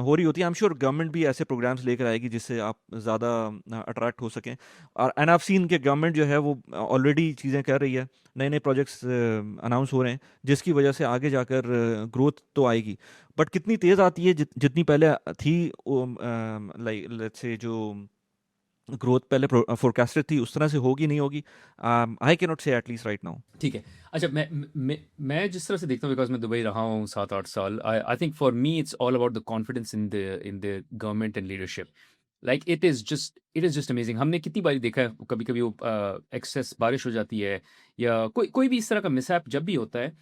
हो रही होती हैं, आई एम श्योर गवर्नमेंट भी ऐसे प्रोग्राम्स लेकर आएगी जिससे आप ज़्यादा अट्रैक्ट हो सकें। और एंड आप सीन के गवर्नमेंट जो है वो ऑलरेडी चीज़ें कर रही है, नए नए प्रोजेक्ट्स अनाउंस हो रहे हैं, जिसकी वजह से आगे जाकर ग्रोथ तो आएगी। बट कितनी तेज़ आती है जितनी पहले थी, लाइक लेट्स से जो ग्रोथ पहले फोरकास्टेड थी उस तरह से होगी नहीं होगी, आई कैन नॉट से एटलीस्ट राइट नाउ। ठीक है। अच्छा, मैं जिस तरह से देखता हूँ, बिकॉज़ मैं दुबई रहा हूँ 7-8 साल, I think for me it's all about the confidence in the government and leadership. Like it is just amazing. हमने कितनी बारी देखा है, कभी-कभी वो एक्सेस बारिश हो जाती है या कोई कोई भी इस तरह का मिसहैप जब भी होता है,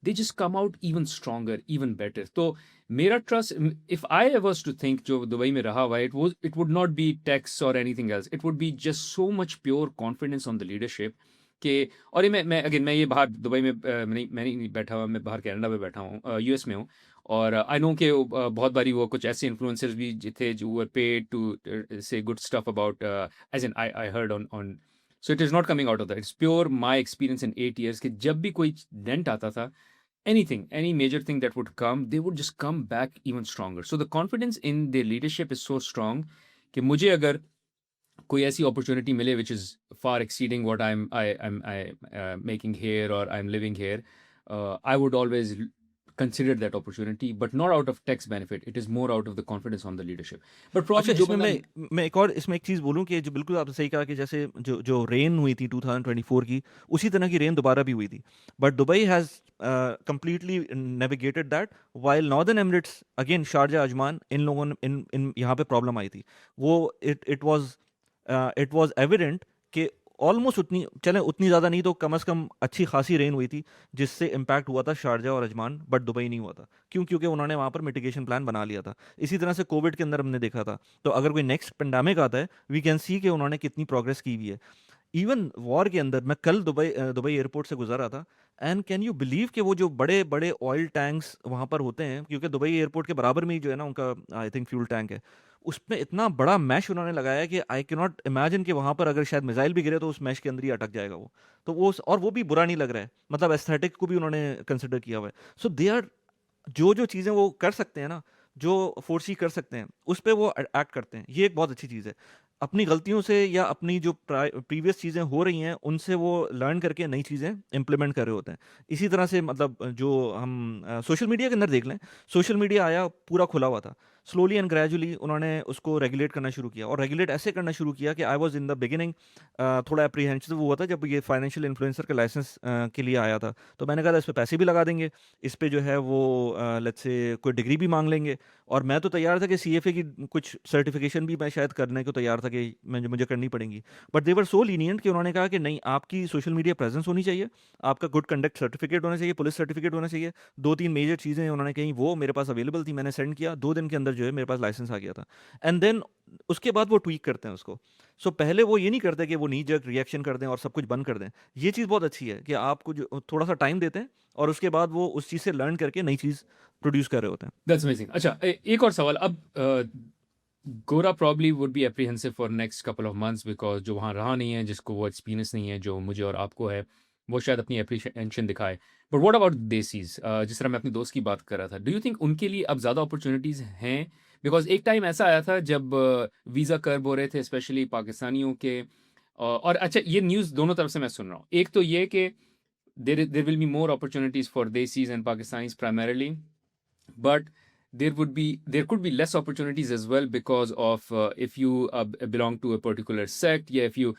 they just come out even stronger, even better. तो मेरा trust, if I was to think, जो दुबई में रहा हुआ है, it would not be tax और anything else, it would be just so much pure confidence on the leadership कि। और ये मैं ये बाहर दुबई में मैं नहीं बैठा हुआ, मैं बाहर कनाडा में बैठा हूँ, यूएस में हूँ। और आई नो कि बहुत बारी वो कुछ ऐसे इन्फ्लुएंसर्स भी थे जो were paid to say good stuff about, as in I heard on. So it is not coming out of that, it's pure my experience in 8 years कि जब भी कोई डेंट आता था, anything, any major thing that would come, they would just come back even stronger. So the confidence in their leadership is so strong कि मुझे अगर कोई ऐसी opportunity मिले which is far exceeding what I'm making here or I'm living here, I would always consider that opportunity, but not out of tax benefit. It is more out of the confidence on the leadership. But अच्छा, probably जो इसमें बंदा मैं एक और इसमें एक चीज़ बोलूँ कि जो बिल्कुल आपने सही कहा कि जैसे जो जो रेन हुई थी 2024 की, उसी तरह की रेन दोबारा भी हुई थी, but Dubai has completely navigated that, while northern Emirates again Sharjah Ajman इन लोगों ने इन यहाँ पे प्रॉब्लम आई थी। वो इट वाज एविडेंट कि ऑलमोस्ट उतनी चले उतनी ज़्यादा नहीं तो कम से कम अच्छी खासी रेन हुई थी, जिससे इम्पैक्ट हुआ था शारजा और अजमान, बट दुबई नहीं हुआ था। क्यों? क्योंकि उन्होंने वहाँ पर मिटिगेशन प्लान बना लिया था। इसी तरह से कोविड के अंदर हमने देखा था। तो अगर कोई नेक्स्ट पेंडेमिक आता है, वी कैन सी कि उन्होंने कितनी प्रोग्रेस की हुई है। इवन वॉर के अंदर मैं कल दुबई एयरपोर्ट से गुजर रहा था, एंड कैन यू बिलीव कि वो जो बड़े बड़े ऑयल टैंक्स वहाँ पर होते हैं, क्योंकि दुबई एयरपोर्ट के बराबर में ही जो है ना उनका आई थिंक फ्यूल टैंक है, उसमें इतना बड़ा मैश उन्होंने लगाया है कि आई कैन नॉट इमेजिन कि वहाँ पर अगर शायद मिसाइल भी गिरे तो उस मैश के अंदर ही अटक जाएगा वो। तो वो भी बुरा नहीं लग रहा है, मतलब एस्थेटिक को भी उन्होंने कंसिडर किया हुआ है। सो दे आर जो जो चीज़ें वो कर सकते हैं ना, जो फोर्सी कर सकते हैं, उस पे वो एक्ट करते हैं। ये एक बहुत अच्छी चीज़ है। अपनी गलतियों से या अपनी जो प्रीवियस चीज़ें हो रही हैं उनसे वो लर्न करके नई चीज़ें इम्प्लीमेंट कर रहे होते हैं। इसी तरह से मतलब जो हम सोशल मीडिया के अंदर देख लें, सोशल मीडिया आया पूरा खुला हुआ था, स्लोली एंड ग्रेजुअली उन्होंने उसको रेगुलेट करना शुरू किया, और रेगुलेट ऐसे करना शुरू किया कि I was in the beginning थोड़ा अप्रीहेंसिव हुआ था जब ये फाइनेंशियल इन्फ्लुएंसर के लाइसेंस के लिए आया था। तो मैंने कहा था इस पर पैसे भी लगा देंगे, इस पे जो है वो लेट्स से कोई डिग्री भी मांग लेंगे, और मैं तो तैयार था कि CFA की कुछ सर्टिफिकेशन भी मैं शायद करने को तैयार था कि मुझे करनी पड़ेंगी। बट देवर सो लीनियंट कि उन्होंने कहा कि नहीं, आपकी सोशल मीडिया प्रेजेंस होनी चाहिए, आपका गुड कंडक्ट सर्टिफिकेट होना चाहिए, पुलिस सर्टिफिकेट होना चाहिए। 2-3 मेजर चीज़ें उन्होंने कही, वो मेरे पास अवेलेबल थी, मैंने सेंड किया, 2 दिन के अंदर जो है मेरे पास लाइसेंस आ गया था। एंड देन उसके बाद वो ट्वीक करते हैं उसको। सो पहले वो ये नहीं करते कि वो नी जर्क रिएक्शन कर दें और सब कुछ बंद कर दें। ये चीज़ बहुत अच्छी है कि आपको जो थोड़ा सा टाइम देते हैं और उसके बाद वो उस चीज़ से लर्न करके नई चीज़ प्रोड्यूस कर रहे होते हैं। That's amazing. अच्छा, एक और सवाल अब, गोरा probably would be apprehensive for next couple of months because जो वहाँ रहा नहीं है, जिसको वो एक्सपीरियंस नहीं है जो मुझे और आपको है, वो शायद अपनी एप्रीहेंशन दिखाए। बट व्हाट अबाउट देसीज, जिस तरह मैं अपने दोस्त की बात कर रहा था, डू यू थिंक उनके लिए अब ज़्यादा अपॉर्चुनिटीज़ हैं? बिकॉज एक टाइम ऐसा आया था जब वीज़ा कर्व हो रहे थे स्पेशली पाकिस्तानियों के, और अच्छा ये न्यूज़ दोनों तरफ से मैं सुन रहा हूँ। एक तो ये कि there will be more opportunities for desis and Pakistanis primarily, but there could be less opportunities as well because of if you belong to a particular sect, या if you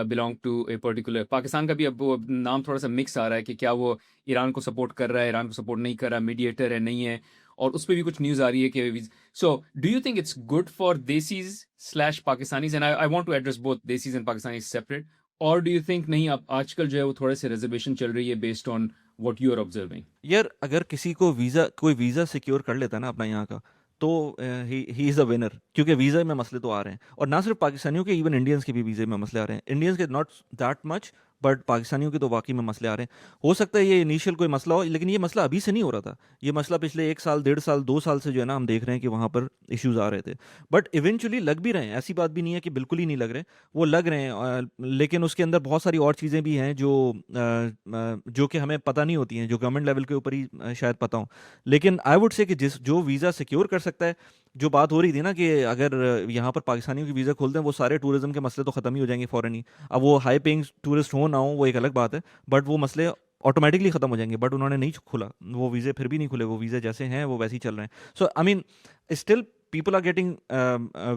belong to a particular, Pakistan का भी अब वो नाम थोड़ा सा mix आ रहा है कि क्या वो ईरान को सपोर्ट कर रहा है, ईरान को सपोर्ट नहीं कर रहा, मीडिएटर है नहीं है, और उस पर भी कुछ न्यूज़ आ रही है कि so do you think it's good for desis slash Pakistanis, and I want to address both desis and Pakistanis separate, और डू यू थिंक नहीं अब आजकल जो है वो थोड़े से रिजर्वेशन चल रही है based on what you are observing? यार अगर किसी को कोई वीज़ा सिक्योर कर लेता है ना अपना यहाँ का, तो ही इज़ अ विनर, क्योंकि वीज़ा में मसले तो आ रहे हैं, और ना सिर्फ पाकिस्तानियों के, इवन इंडियंस के भी वीज़े में मसले आ रहे हैं। इंडियंस के नॉट दैट मच, बट पाकिस्तानियों के तो वाकई में मसले आ रहे हैं। हो सकता है ये इनिशियल कोई मसला हो, लेकिन ये मसला अभी से नहीं हो रहा था। ये मसला पिछले 1 साल, 1.5 साल, 2 साल से जो है ना हम देख रहे हैं कि वहाँ पर इश्यूज आ रहे थे। बट इवेंचुअली लग भी रहे हैं, ऐसी बात भी नहीं है कि बिल्कुल ही नहीं लग रहे, वो लग रहे हैं। लेकिन उसके अंदर बहुत सारी और चीज़ें भी हैं जो कि हमें पता नहीं होती हैं, जो गवर्नमेंट लेवल के ऊपर ही शायद पता हो। लेकिन आई वुड से कि जो वीज़ा सिक्योर कर सकता है, जो बात हो रही थी ना कि अगर यहाँ पर पाकिस्तानियों की वीज़ा खोलते हैं, वो सारे टूरिज्म के मसले तो ख़त्म ही हो जाएंगे फ़ौरन ही। अब वो हाई पेइंग टूरिस्ट हो ना हो वो एक अलग बात है, बट वो मसले ऑटोमेटिकली ख़त्म हो जाएंगे। बट उन्होंने नहीं खोला वो वीज़े, फिर भी नहीं खुले वो वीज़े, जैसे हैं वो वैसे ही चल रहे हैं। So I mean still people are getting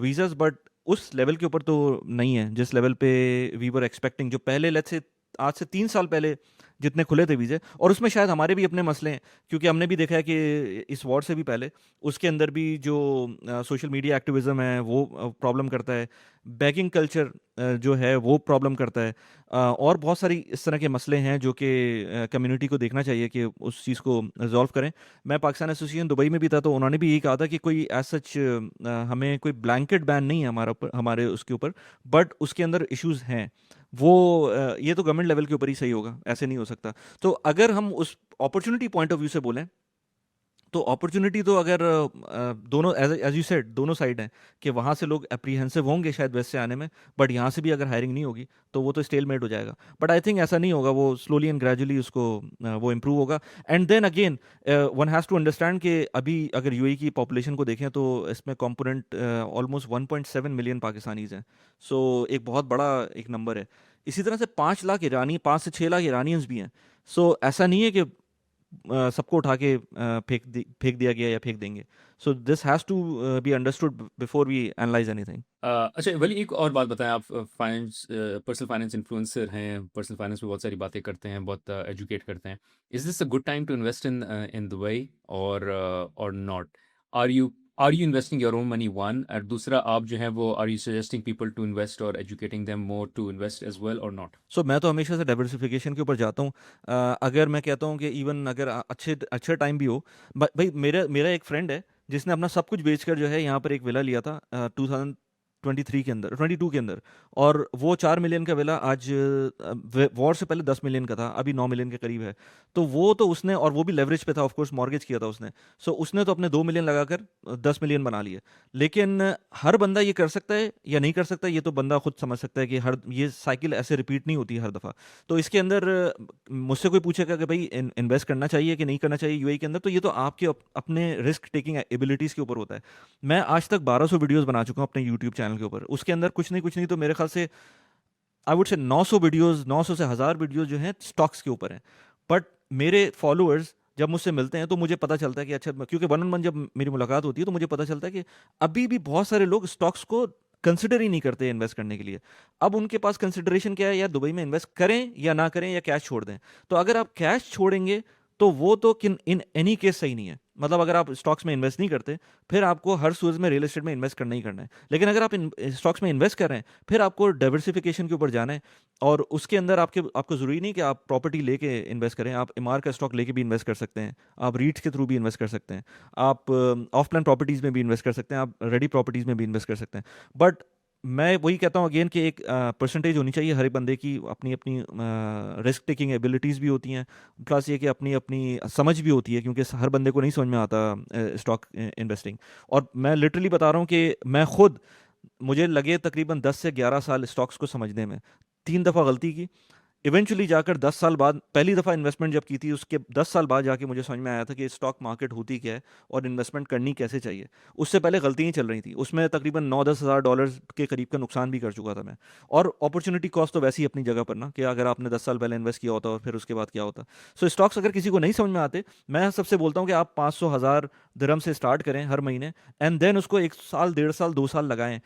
visas, but उस लेवल के ऊपर तो नहीं है जिस लेवल पे वी वर एक्सपेक्टिंग। जो पहले लेट्स से आज से 3 साल पहले जितने खुले थे वीज़े, और उसमें शायद हमारे भी अपने मसले हैं, क्योंकि हमने भी देखा है कि इस वॉर से भी पहले उसके अंदर भी जो सोशल मीडिया एक्टिविज़म है वो प्रॉब्लम करता है, बैगिंग कल्चर जो है वो प्रॉब्लम करता है, और बहुत सारी इस तरह के मसले हैं जो कि कम्युनिटी को देखना चाहिए कि उस चीज़ को रिजॉल्व करें। मैं पाकिस्तान एसोसिएशन दुबई में भी था, तो उन्होंने भी यही कहा था कि कोई एज सच हमें कोई ब्लैंकेट बैन नहीं है हमारे उसके ऊपर, बट उसके अंदर इश्यूज़ हैं। वो ये तो गवर्नमेंट लेवल के ऊपर ही सही होगा, ऐसे नहीं हो सकता। तो अगर हम उस अपॉर्चुनिटी पॉइंट ऑफ व्यू से बोलें, तो अपॉर्चुनिटी तो अगर दोनों एज यू सेड दोनों साइड हैं, कि वहाँ से लोग अप्रीहेंसिव होंगे शायद वेस्ट से आने में, बट यहाँ से भी अगर हायरिंग नहीं होगी तो वो तो स्टेलमेट हो जाएगा। बट आई थिंक ऐसा नहीं होगा, वो स्लोली एंड ग्रेजुअली उसको वो इम्प्रूव होगा। And then again one has to understand कि अभी अगर यूएई की पॉपुलेशन को देखें तो इसमें कॉम्पोनेंट ऑलमोस्ट 1.7 मिलियन पाकिस्तानीज हैं। सो एक बहुत बड़ा एक नंबर है। इसी तरह से 5 से 6 लाख ईरानियंस भी हैं। सो ऐसा नहीं है कि सबको उठा के फेंक दिया गया या फेंक देंगे। So this has to be understood before we analyse anything. अच्छा वली, एक और बात बताएं, आप फाइनेंस, पर्सनल फाइनेंस इन्फ्लुएंसर हैं, पर्सनल फाइनेंस पे बहुत सारी बातें करते हैं, बहुत एजुकेट करते हैं। Is this a good time to invest in Dubai और not? Are you investing your own money, one, और दूसरा आप जो है वो are you suggesting people to invest और educating them more to invest as well और नॉट? सो मैं तो हमेशा से डाइवर्सिफिकेशन के ऊपर जाता हूँ। अगर मैं कहता हूँ कि इवन अगर अच्छे टाइम भी हो, भाई मेरा मेरा एक फ्रेंड है जिसने अपना सब कुछ बेचकर जो है यहाँ पर एक विला लिया था 2023 के अंदर, 22 के अंदर, और वो 4 मिलियन का विला आज वॉर से पहले 10 मिलियन का था, अभी 9 मिलियन के करीब है। तो वो तो उसने, और वो भी लेवरेज पे था, ऑफ कोर्स मॉर्गेज किया था उसने। सो उसने तो अपने 2 मिलियन लगाकर 10 मिलियन बना लिए। लेकिन हर बंदा ये कर सकता है या नहीं कर सकता, ये तो बंदा खुद समझ सकता है कि हर ये साइकिल ऐसे रिपीट नहीं होती हर दफ़ा। तो इसके अंदर मुझसे कोई पूछेगा कि भाई इन्वेस्ट करना चाहिए कि नहीं करना चाहिए यूएई के अंदर, तो ये तो आपके अपने रिस्क टेकिंग एबिलिटीज़ के ऊपर होता है। मैं आज तक 1200 वीडियोस बना चुका हूँ अपने यूट्यूब चैनल के ऊपर। उसके अंदर कुछ नहीं तो मेरे ख्याल से आई वुड से 900 वीडियोस, 900 से 1000 वीडियोस जो हैं स्टॉक्स के ऊपर हैं। बट मेरे फॉलोअर्स जब मुझसे मिलते हैं तो मुझे पता चलता है कि अच्छा, क्योंकि वन ऑन वन जब मेरी मुलाकात होती है तो मुझे पता चलता है कि अभी भी बहुत सारे लोग स्टॉक्स को कंसिडर ही नहीं करते इन्वेस्ट करने के लिए। अब उनके पास कंसिडरेशन क्या है, यार दुबई में इन्वेस्ट करें या ना करें, या कैश छोड़ दें। तो अगर आप कैश छोड़ेंगे तो वो तो इन एनी केस सही नहीं है। मतलब अगर आप स्टॉक्स में इन्वेस्ट नहीं करते, फिर आपको हर सूरज में रियल एस्टेट में इन्वेस्ट करना ही करना है। लेकिन अगर आप स्टॉक्स में इन्वेस्ट कर रहे हैं, फिर आपको डाइवर्सिफिकेशन के ऊपर जाना है। और उसके अंदर आपको ज़रूरी नहीं कि आप प्रॉपर्टी लेके इन्वेस्ट करें, आप इमार का स्टॉक लेके भी इन्वेस्ट कर सकते हैं, आप रीट्स के थ्रू भी इन्वेस्ट कर सकते हैं, आप ऑफ प्लान प्रॉपर्टीज़ में भी इन्वेस्ट कर सकते हैं, आप रेडी प्रॉपर्टीज़ में भी इन्वेस्ट कर सकते हैं। बट मैं वही कहता हूँ अगेन कि एक परसेंटेज होनी चाहिए हर एक बंदे की, अपनी अपनी रिस्क टेकिंग एबिलिटीज़ भी होती हैं, प्लस ये कि अपनी अपनी समझ भी होती है, क्योंकि हर बंदे को नहीं समझ में आता स्टॉक इन्वेस्टिंग। और मैं लिटरली बता रहा हूँ कि मैं खुद, मुझे लगे तकरीबन 10 से 11 साल स्टॉक्स को समझने में, 3 दफ़ा गलती की। इवेंचुअली जाकर 10 साल बाद पहली दफ़ा इन्वेस्टमेंट जब की थी, उसके 10 साल बाद जाके मुझे समझ में आया था कि स्टॉक मार्केट होती क्या है और इन्वेस्टमेंट करनी कैसे चाहिए। उससे पहले गलतियाँ चल रही थी, उसमें तकरीबन 9-10 हज़ार डॉलर के करीब का नुकसान भी कर चुका था मैं। और अपॉर्चुनिटी कॉस्ट तो वैसे ही अपनी जगह पर ना, कि अगर आपने 10 साल पहले इन्वेस्ट किया होता और फिर उसके बाद क्या होता। सो स्टॉक्स अगर किसी को नहीं समझ में आते, मैं सबसे बोलता हूँ कि आप 500 हज़ार दिरहम से स्टार्ट करें हर महीने, एंड देन उसको 1 साल, 1.5 साल, 2 साल लगाएं।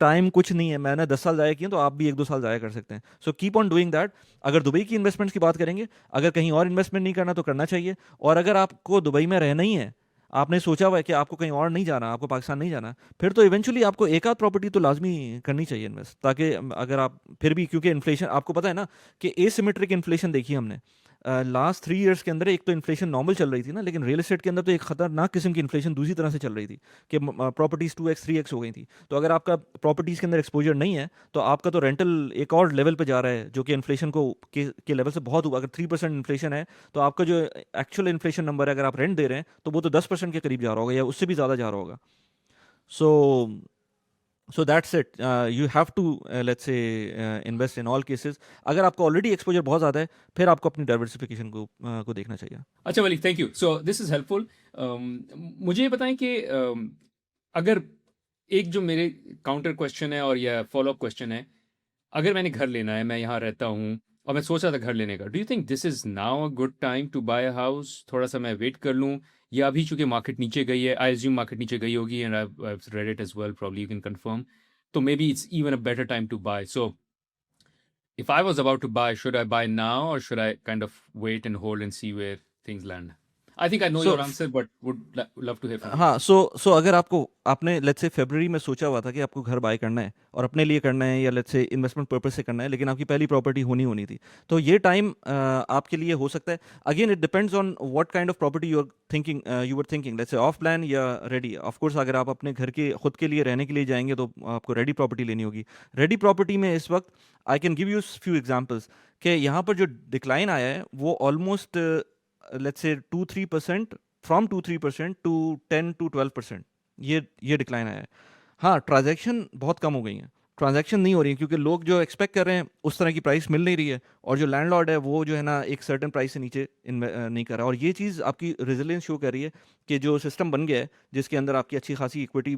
टाइम कुछ नहीं है, मैंने 10 साल ज़ाया किए तो आप भी 1-2 साल ज़ाया कर सकते हैं। So keep on doing that. अगर दुबई की इन्वेस्टमेंट्स की बात करेंगे, अगर कहीं और इन्वेस्टमेंट नहीं करना तो करना चाहिए। और अगर आपको दुबई में रहना ही है, आपने सोचा हुआ है कि आपको कहीं और नहीं जाना, आपको पाकिस्तान नहीं जाना, फिर तो इवेंचुअली आपको एक आध प्रॉपर्टी तो लाजमी करनी चाहिए इन्वेस्ट, ताकि अगर आप फिर भी, क्योंकि इन्फ्लेशन आपको पता है ना कि एसिमेट्रिक इन्फ्लेशन देखी हमने लास्ट 3 इयर्स के अंदर। एक तो इन्फ्लेशन नॉर्मल चल रही थी ना, लेकिन रियल एस्टेट के अंदर तो एक खतरनाक किस्म की इन्फ्लेशन दूसरी तरह से चल रही थी, कि प्रॉपर्टीज़ 2x 3x हो गई थी। तो अगर आपका प्रॉपर्टीज़ के अंदर एक्सपोजर नहीं है, तो आपका तो रेंटल एक और लेवल पे जा रहा है, जो कि इन्फ्लेशन के लेवल से बहुत हुआ। अगर 3% इन्फ्लेशन है, तो आपका जो एक्चुअल इन्फ्लेशन नंबर है, अगर आप रेंट दे रहे हैं, तो वो तो 10% के करीब जा रहा होगा या उससे भी ज़्यादा जा रहा होगा। So so that's it, you have to let's say invest in all cases. अगर आपका ऑलरेडी एक्सपोजर बहुत ज़्यादा है, फिर आपको अपनी डाइवर्सिफिकेशन को देखना चाहिए। अच्छा Wali, thank you. So this is helpful. मुझे ये बताएं कि अगर एक जो मेरे काउंटर क्वेश्चन है और या फॉलो अप क्वेश्चन है, अगर मैंने घर लेना है, मैं यहाँ रहता हूँ और मैं सोच रहा था घर लेने का, do you think this is now a good time to buy a house? थोड़ा सा मैं वेट कर लूँ, या अभी चूंकि मार्केट नीचे गई है, आई एज्यूम मार्केट नीचे गई होगी, and I read it as well, probably you can confirm, तो maybe it's even a better time to buy. So if I was about to buy, should I buy now or should I kind of wait and hold and see where things land? I think I know so your answer, but would love to hear from you. हाँ, सो अगर आपने let's say फरवरी में सोचा हुआ था कि आपको घर बाय करना है और अपने लिए करना है, या लेट्स से इन्वेस्टमेंट पर्पस से करना है, लेकिन आपकी पहली प्रॉपर्टी होनी थी, तो ये टाइम आपके लिए हो सकता है। Again it depends on what kind of property you were thinking, let's say of plan या रेडी। ऑफ कोर्स अगर आप अपने घर के खुद के लिए रहने के लिए जाएंगे, तो आपको रेडी प्रॉपर्टी लेनी होगी। रेडी प्रॉपर्टी में इस वक्त I can give you few examples, कि यहाँ पर जो डिक्लाइन आया है वो almost let's say 2-3%, from 2-3% to 10-12%, ये डिक्लाइन आया है। हाँ, ट्रांजैक्शन बहुत कम हो गई हैं, ट्रांजैक्शन नहीं हो रही है, क्योंकि लोग जो एक्सपेक्ट कर रहे हैं उस तरह की प्राइस मिल नहीं रही है, और जो लैंडलॉर्ड है वो जो है ना एक सर्टेन प्राइस से नीचे नहीं कर रहा। और ये चीज़ आपकी रेजिलियंस शो कर रही है, कि जो सिस्टम बन गया है जिसके अंदर आपकी अच्छी खासी इक्विटी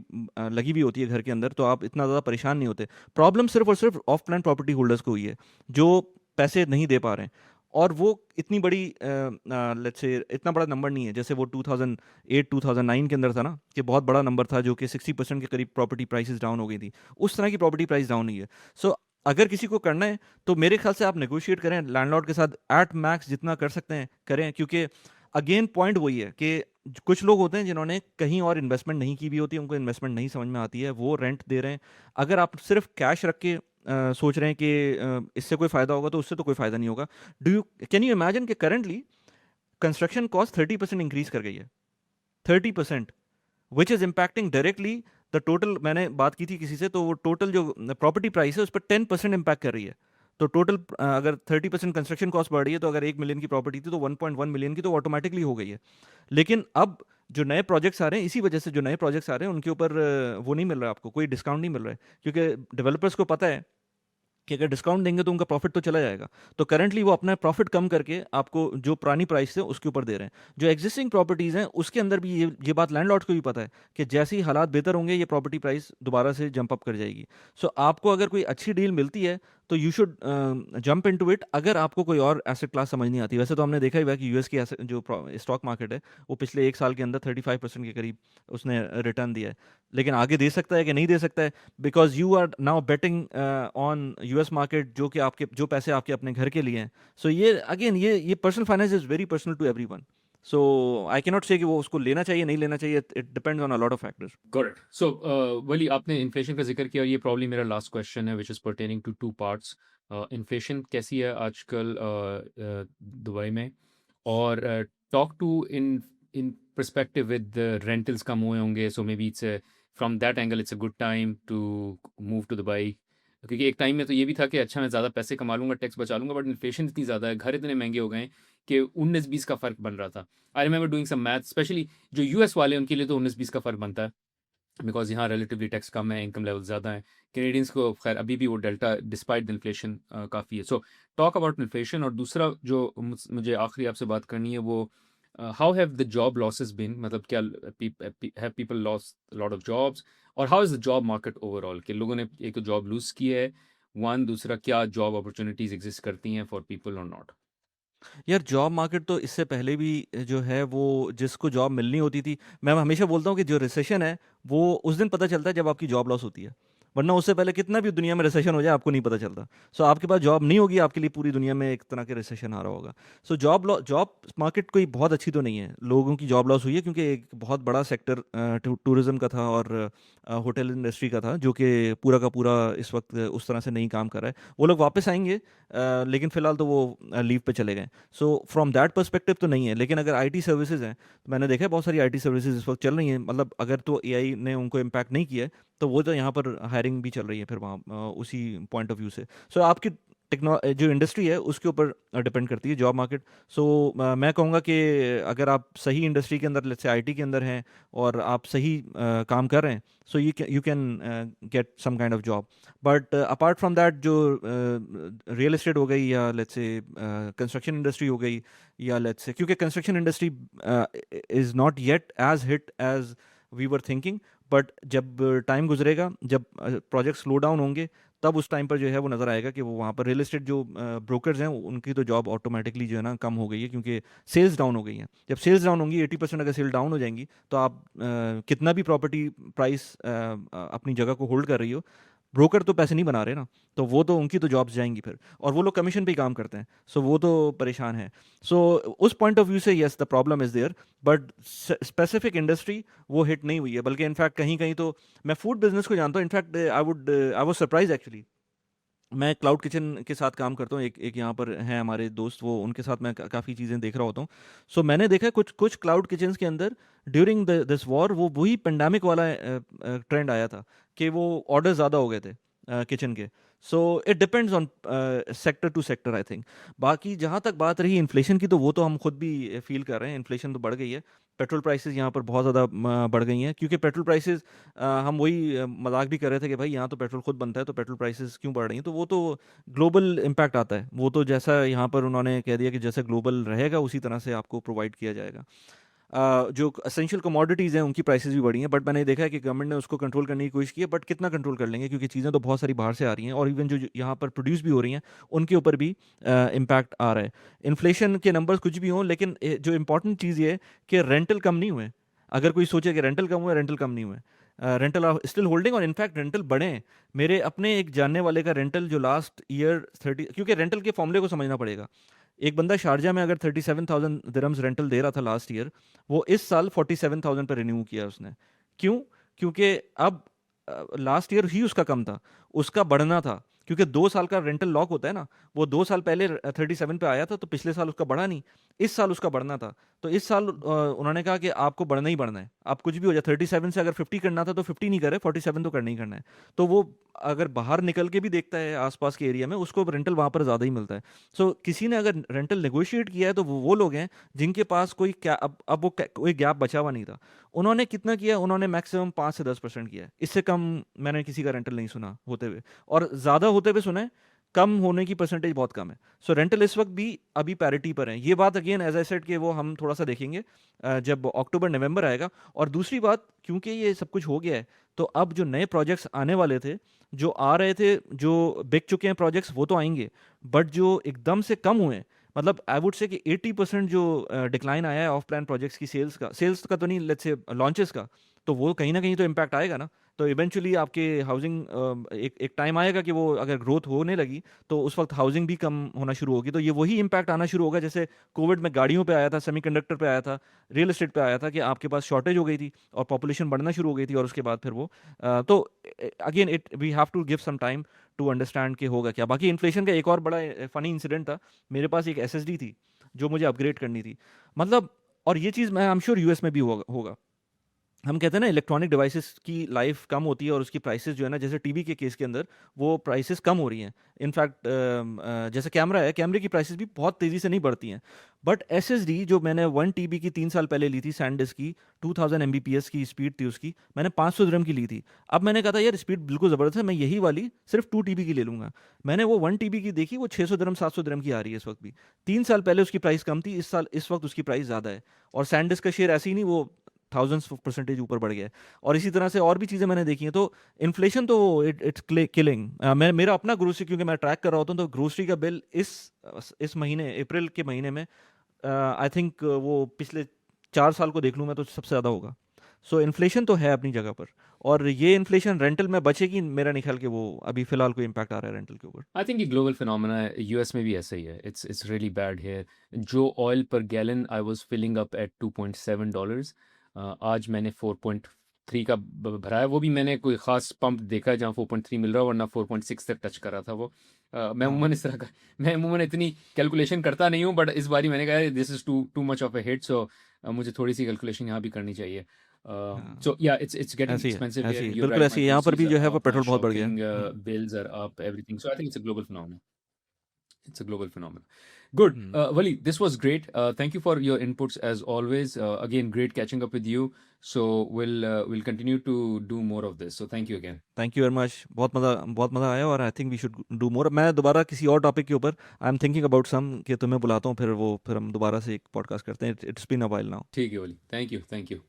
लगी भी होती है घर के अंदर, तो आप इतना ज़्यादा परेशान नहीं होते। प्रॉब्लम सिर्फ और सिर्फ ऑफ प्लान प्रॉपर्टी होल्डर्स को हुई है, जो पैसे नहीं दे पा रहे हैं। और वो इतनी बड़ी लेट्स से इतना बड़ा नंबर नहीं है, जैसे वो 2008-2009 के अंदर था ना, कि बहुत बड़ा नंबर था, जो कि 60% के करीब प्रॉपर्टी प्राइसेस डाउन हो गई थी। उस तरह की प्रॉपर्टी प्राइस डाउन नहीं है। सो अगर किसी को करना है, तो मेरे ख्याल से आप नेगोशिएट करें लैंडलॉर्ड के साथ, एट मैक्स जितना कर सकते हैं करें, क्योंकि अगेन पॉइंट वही है कि कुछ लोग होते हैं जिन्होंने कहीं और इन्वेस्टमेंट नहीं की भी होती है, उनको इन्वेस्टमेंट नहीं समझ में आती है, वो रेंट दे रहे हैं। अगर आप सिर्फ कैश रख के सोच रहे हैं कि इससे कोई फ़ायदा होगा, तो उससे तो कोई फ़ायदा नहीं होगा। कैन यू इमेजिन कि करंटली कंस्ट्रक्शन कॉस्ट 30% इंक्रीज कर गई है, 30%, which is impacting directly the total. मैंने बात की थी किसी से, तो वो टोटल जो प्रॉपर्टी प्राइस है उस पर 10% इम्पैक्ट कर रही है। तो टोटल अगर 30% कंस्ट्रक्शन कॉस्ट बढ़ रही है, तो अगर 1 मिलियन की प्रॉपर्टी थी, तो 1.1 मिलियन की तो ऑटोमेटिकली हो गई है। लेकिन अब जो नए प्रोजेक्ट्स आ रहे हैं, इसी वजह से जो नए प्रोजेक्ट्स आ रहे हैं उनके ऊपर वो नहीं मिल रहा है, आपको कोई डिस्काउंट नहीं मिल रहा है, क्योंकि डेवलपर्स को पता है कि अगर डिस्काउंट देंगे तो उनका प्रॉफिट तो चला जाएगा। तो करंटली वो अपना प्रॉफिट कम करके आपको जो पुरानी प्राइस है उसके ऊपर दे रहे हैं। जो एग्जिस्टिंग प्रॉपर्टीज़ हैं उसके अंदर भी ये बात लैंडलॉर्ड्स को भी पता है, कि जैसे ही हालात बेहतर होंगे, ये प्रॉपर्टी प्राइस दोबारा से जंप अप कर जाएगी। सो आपको अगर कोई अच्छी डील मिलती है, तो you should jump into it, अगर आपको कोई और एसेट क्लास समझ नहीं आती। वैसे तो हमने देखा ही हुआ कि यूएस की जो स्टॉक मार्केट है, वो पिछले 1 साल के अंदर 35% के करीब उसने रिटर्न दिया है। लेकिन आगे दे सकता है कि नहीं दे सकता है, because you are now betting on US market, जो कि आपके जो पैसे आपके अपने घर के लिए हैं। सो ये अगेन ये personal finance is very personal to everyone. So I cannot say कि वो उसको लेना चाहिए नहीं लेना चाहिए, it depends on a lot of factors. Got it. So, Wali, आपने इन्फ्लेशन का जिक्र किया और ये प्रॉब्ली मेरा लास्ट क्वेश्चन है, which is pertaining to two parts. Inflation कैसी है आजकल दुबई में? और talk to in in perspective with rentals कम हुए होंगे, so maybe it's from that angle it's a good time to move to Dubai, क्योंकि एक टाइम में तो ये भी था कि अच्छा मैं ज़्यादा पैसे कमा लूँगा, टैक्स बचा लूँगा, बट इन्फ्लेशन इतनी ज़्यादा है, घर इतने महंगे हो गए हैं कि 19-20 का फ़र्क बन रहा था। I remember doing some math, specially जो यूएस वाले हैं, उनके लिए तो 19-20 का फ़र्क बनता है, बिकॉज़ यहाँ रिलेटिवली टैक्स कम है, इनकम लेवल ज़्यादा है। कैनेडियंस को खैर अभी भी वो डेल्टा डिस्पाइट द इन्फ्लेशन काफ़ी है। So talk about inflation. और दूसरा जो मुझे आखिरी आपसे बात करनी है वो how have the job losses been, मतलब क्या have people lost lot of jobs, और how is the job market overall, कि लोगों ने एक तो जॉब लूज़ की है, वन, दूसरा क्या जॉब अपॉर्चुनिटीज़ एग्जिस्ट करती हैं फॉर पीपल और नॉट? यार जॉब मार्केट तो इससे पहले भी जो है वो जिसको जॉब मिलनी होती थी, मैं हमेशा बोलता हूँ कि जो रिसेशन है वो उस दिन पता चलता है जब आपकी जॉब लॉस होती है, वरना उससे पहले कितना भी दुनिया में रिसेशन हो जाए आपको नहीं पता चलता। सो आपके पास जॉब नहीं होगी, आपके लिए पूरी दुनिया में एक तरह के रिसेशन आ रहा होगा। सो जॉब मार्केट कोई बहुत अच्छी तो नहीं है, लोगों की जॉब लॉस हुई है क्योंकि एक बहुत बड़ा सेक्टर टूरिज्म का था और होटल इंडस्ट्री का था, जो कि पूरा का पूरा इस वक्त उस तरह से नहीं काम कर रहा है। वो लोग वापस आएंगे, लेकिन फिलहाल तो वो लीव पे चले गए। सो फ्रॉम दैट पर्सपेक्टिव तो नहीं है। लेकिन अगर आईटी सर्विसेज हैं तो मैंने देखा है बहुत सारी आईटी सर्विसेज इस वक्त चल रही हैं, मतलब अगर तो एआई ने उनको इम्पैक्ट नहीं किया है तो वो तो यहाँ पर हायरिंग भी चल रही है फिर वहाँ उसी पॉइंट ऑफ व्यू से। सो आपकी जो इंडस्ट्री है उसके ऊपर डिपेंड करती है जॉब मार्केट। सो मैं कहूँगा कि अगर आप सही इंडस्ट्री के अंदर, जैसे आईटी के अंदर हैं और आप सही काम कर रहे हैं, so you can get some kind of job. But apart from that, जो रियल एस्टेट हो गई या लेट्स से कंस्ट्रक्शन इंडस्ट्री हो गई, या लेट्स से, क्योंकि construction industry is not yet as hit as we were thinking, but जब टाइम गुजरेगा, जब प्रोजेक्ट स्लो डाउन होंगे, तब उस टाइम पर जो है वो नज़र आएगा कि वो वहाँ पर रियल एस्टेट जो ब्रोकर्स हैं उनकी तो जॉब ऑटोमेटिकली जो है ना कम हो गई है, क्योंकि सेल्स डाउन हो गई हैं। जब सेल्स डाउन होंगी, 80% अगर सेल डाउन हो जाएंगी, तो आप कितना भी प्रॉपर्टी प्राइस अपनी जगह को होल्ड कर रही हो, ब्रोकर तो पैसे नहीं बना रहे ना, तो वो तो उनकी तो जॉब्स जाएंगी फिर, और वो लोग कमीशन पे ही काम करते हैं, सो वो तो परेशान है। सो उस पॉइंट ऑफ व्यू से yes, the problem is there, but specific industry वो हिट नहीं हुई है, बल्कि इनफैक्ट कहीं कहीं तो मैं फूड बिजनेस को जानता हूँ। In fact I would surprise actually. मैं क्लाउड किचन के साथ काम करता हूँ, एक एक यहाँ पर हैं हमारे दोस्त, वो उनके साथ मैं काफ़ी चीज़ें देख रहा होता हूँ। सो मैंने देखा है कुछ कुछ क्लाउड किचन्स के अंदर ड्यूरिंग दिस वॉर वो वही पेंडेमिक वाला ट्रेंड आया था कि वो ऑर्डर ज़्यादा हो गए थे किचन के। So it depends on sector to sector I think. बाकी जहाँ तक बात रही इन्फ्लेशन की, तो वो तो हम खुद भी फील कर रहे हैं, इन्फ्लेशन तो बढ़ गई है। पेट्रोल प्राइसेस यहाँ पर बहुत ज़्यादा बढ़ गई हैं, क्योंकि पेट्रोल प्राइसेस, हम वही मजाक भी कर रहे थे कि भाई यहाँ तो पेट्रोल खुद बनता है, तो पेट्रोल प्राइसेस क्यों बढ़ रही हैं, तो वो तो ग्लोबल इम्पैक्ट आता है। वो तो जैसा यहाँ पर उन्होंने कह दिया कि जैसा ग्लोबल रहेगा उसी तरह से आपको प्रोवाइड किया जाएगा। जो असेंशियल कमोडिटीज़ हैं उनकी प्राइसेस भी बढ़ी हैं, बट मैंने देखा है कि गवर्नमेंट ने उसको कंट्रोल करने की कोशिश की है, बट कितना कंट्रोल कर लेंगे, क्योंकि चीज़ें तो बहुत सारी बाहर से आ रही हैं, और इवन जो यहाँ पर प्रोड्यूस भी हो रही हैं उनके ऊपर भी इम्पैक्ट आ रहा है। इन्फ्लेशन के नंबर्स कुछ भी हों, लेकिन जो इंपॉर्टेंट चीज़ ये है कि रेंटल कम नहीं हुए। अगर कोई सोचे कि रेंटल कम हुए, रेंटल कम नहीं हुए, रेंटल आर स्टिल होल्डिंग, और इनफैक्ट रेंटल बढ़े हैं। मेरे अपने एक जानने वाले का रेंटल जो लास्ट ईयर 30, क्योंकि रेंटल के फॉर्मूले को समझना पड़ेगा। एक बंदा शारजा में अगर 37,000 दिरहम्स रेंटल दे रहा था लास्ट ईयर, वो इस साल 47,000 पर रिन्यू किया उसने। क्यों? क्योंकि अब लास्ट ईयर ही उसका कम था, उसका बढ़ना था, क्योंकि 2 साल का रेंटल लॉक होता है ना। वो 2 साल पहले 37 पे आया था, तो पिछले साल उसका बढ़ा नहीं, इस साल उसका बढ़ना था। तो इस साल उन्होंने कहा कि आपको बढ़ना ही बढ़ना है, आप कुछ भी हो जाए। 37 से अगर 50 करना था तो 50 नहीं करे, 47 तो करना ही करना है। तो वो अगर बाहर निकल के भी देखता है आसपास के एरिया में, उसको रेंटल वहाँ पर ज़्यादा ही मिलता है। सो किसी ने अगर रेंटल नेगोशिएट किया है, तो वो लोग हैं जिनके पास कोई क्या, अब वो कोई गैप बचा हुआ नहीं था। उन्होंने कितना किया? उन्होंने मैक्सिमम 5 से 10% किया है, इससे कम मैंने किसी का रेंटल नहीं सुना होते हुए, और ज़्यादा होते हुए सुना है, कम होने की परसेंटेज बहुत कम है। सो रेंटल इस वक्त भी अभी पैरिटी पर है। ये बात अगेन एज आई सेड कि वो हम थोड़ा सा देखेंगे जब अक्टूबर नवंबर आएगा। और दूसरी बात, क्योंकि ये सब कुछ हो गया है, तो अब जो नए प्रोजेक्ट्स आने वाले थे, जो आ रहे थे, जो बिक चुके हैं प्रोजेक्ट्स, वो तो आएंगे, बट जो एकदम से कम हुए हैं, मतलब आई वुड से कि 80% जो डिक्लाइन आया है ऑफ प्लान प्रोजेक्ट्स की सेल्स का तो नहीं, लेट्स से लॉन्चेस का, तो वो कहीं ना कहीं तो इम्पैक्ट आएगा ना। तो इवेंचुअली आपके हाउसिंग, एक टाइम आएगा कि वो अगर ग्रोथ होने लगी, तो उस वक्त हाउसिंग भी कम होना शुरू होगी, तो ये वही इम्पैक्ट आना शुरू होगा जैसे कोविड में गाड़ियों पे आया था, सेमीकंडक्टर पे आया था, रियल एस्टेट पे आया था, कि आपके पास शॉर्टेज हो गई थी और पॉपुलेशन बढ़ना शुरू हो गई थी, और उसके बाद फिर वो तो again it we have to give some time to understand कि होगा क्या। बाकी इन्फ्लेशन का एक और बड़ा फनी इंसिडेंट था। मेरे पास एक एसएसडी थी जो मुझे अपग्रेड करनी थी, मतलब, और ये चीज़ मैं आई एम श्योर यूएस में भी होगा होगा। हम कहते हैं ना इलेक्ट्रॉनिक डिवाइसेस की लाइफ कम होती है और उसकी प्राइसेस जो है ना, जैसे टीवी के केस के अंदर वो प्राइसेस कम हो रही हैं। इनफैक्ट जैसे कैमरा है, कैमरे की प्राइसेस भी बहुत तेज़ी से नहीं बढ़ती हैं। बट एसएसडी जो मैंने 1 TB की 3 साल पहले ली थी, सैनडिस्क की, 2000 MBps की स्पीड थी उसकी, मैंने 500 dirham की ली थी। अब मैंने कहा था यार स्पीड बिल्कुल ज़बरदस्त है, मैं यही वाली सिर्फ 2 TB की ले लूँगा। मैंने वो 1 TB की देखी, वो 600 dirham 700 dirham की आ रही है इस वक्त भी। 3 साल पहले उसकी प्राइस कम थी, इस वक्त उसकी प्राइस ज़्यादा है। और सैनडिस्क का शेयर ऐसे ही नहीं, वो थाउजेंड्स परसेंटेज ऊपर बढ़ गया है। और इसी तरह से और भी चीज़ें मैंने देखी हैं। तो इन्फ्लेशन तो इट्स किलिंग। मैं मेरा अपना ग्रोसरी, क्योंकि मैं ट्रैक कर रहा होता हूँ, तो ग्रोसरी का बिल इस महीने, अप्रैल के महीने में, आई थिंक वो पिछले 4 साल को देख लूँ मैं तो सबसे ज़्यादा होगा। सो इन्फ्लेशन तो है अपनी जगह पर। और ये इन्फ्लेशन रेंटल में बचेगी, मेरा नहीं ख्याल कि वो अभी फ़िलहाल कोई इम्पैक्ट आ रहा है रेंटल के ऊपर। आई थिंक ये ग्लोबल फिनोमेना है, यूएस में भी ऐसा ही है। It's really bad here. जो ऑयल पर gallon I was filling up at $2.7, आज मैंने 4.3 का भरा है। वो भी मैंने कोई ख़ास पंप देखा है जहाँ 4.3 मिल रहा है, वरना 4.6 तक टच कर रहा था वो। मैं हाँ अमूमन इस तरह का मैं अमूमन इतनी कैलकुलेशन करता नहीं हूँ, बट इस बारी मैंने कहा this is too too much of a hit, so मुझे थोड़ी सी कैलकुलेशन यहाँ भी करनी चाहिए। हाँ, So yeah, it's getting ऐसे ही है, expensive ऐसे here. ही है, You're बिल्कुल right. ऐसे My ही है। यहाँ पर groceries भी are जो है वो up, my पेट्रोल बहुत बढ़ गया shopping है। bills are up, everything. So I think it's a global phenomenon. It's a global phenomenon. Good. Hmm. Wali, this was great. Thanक you for your inputs as always. Again, great catching up with you. So we'll continue to do more of this. So thank you again. Thank you very much. बहुत मज़ा आया, और I think we should do more. मैं दोबारा किसी और topic के ऊपर, I am thinking about some, कि तुम्हें बुलाता हूँ, फिर हम दोबारा से एक पॉडकास्ट करते हैं। It's been a while now. ठीक है, Wali. Thank you. Thank you.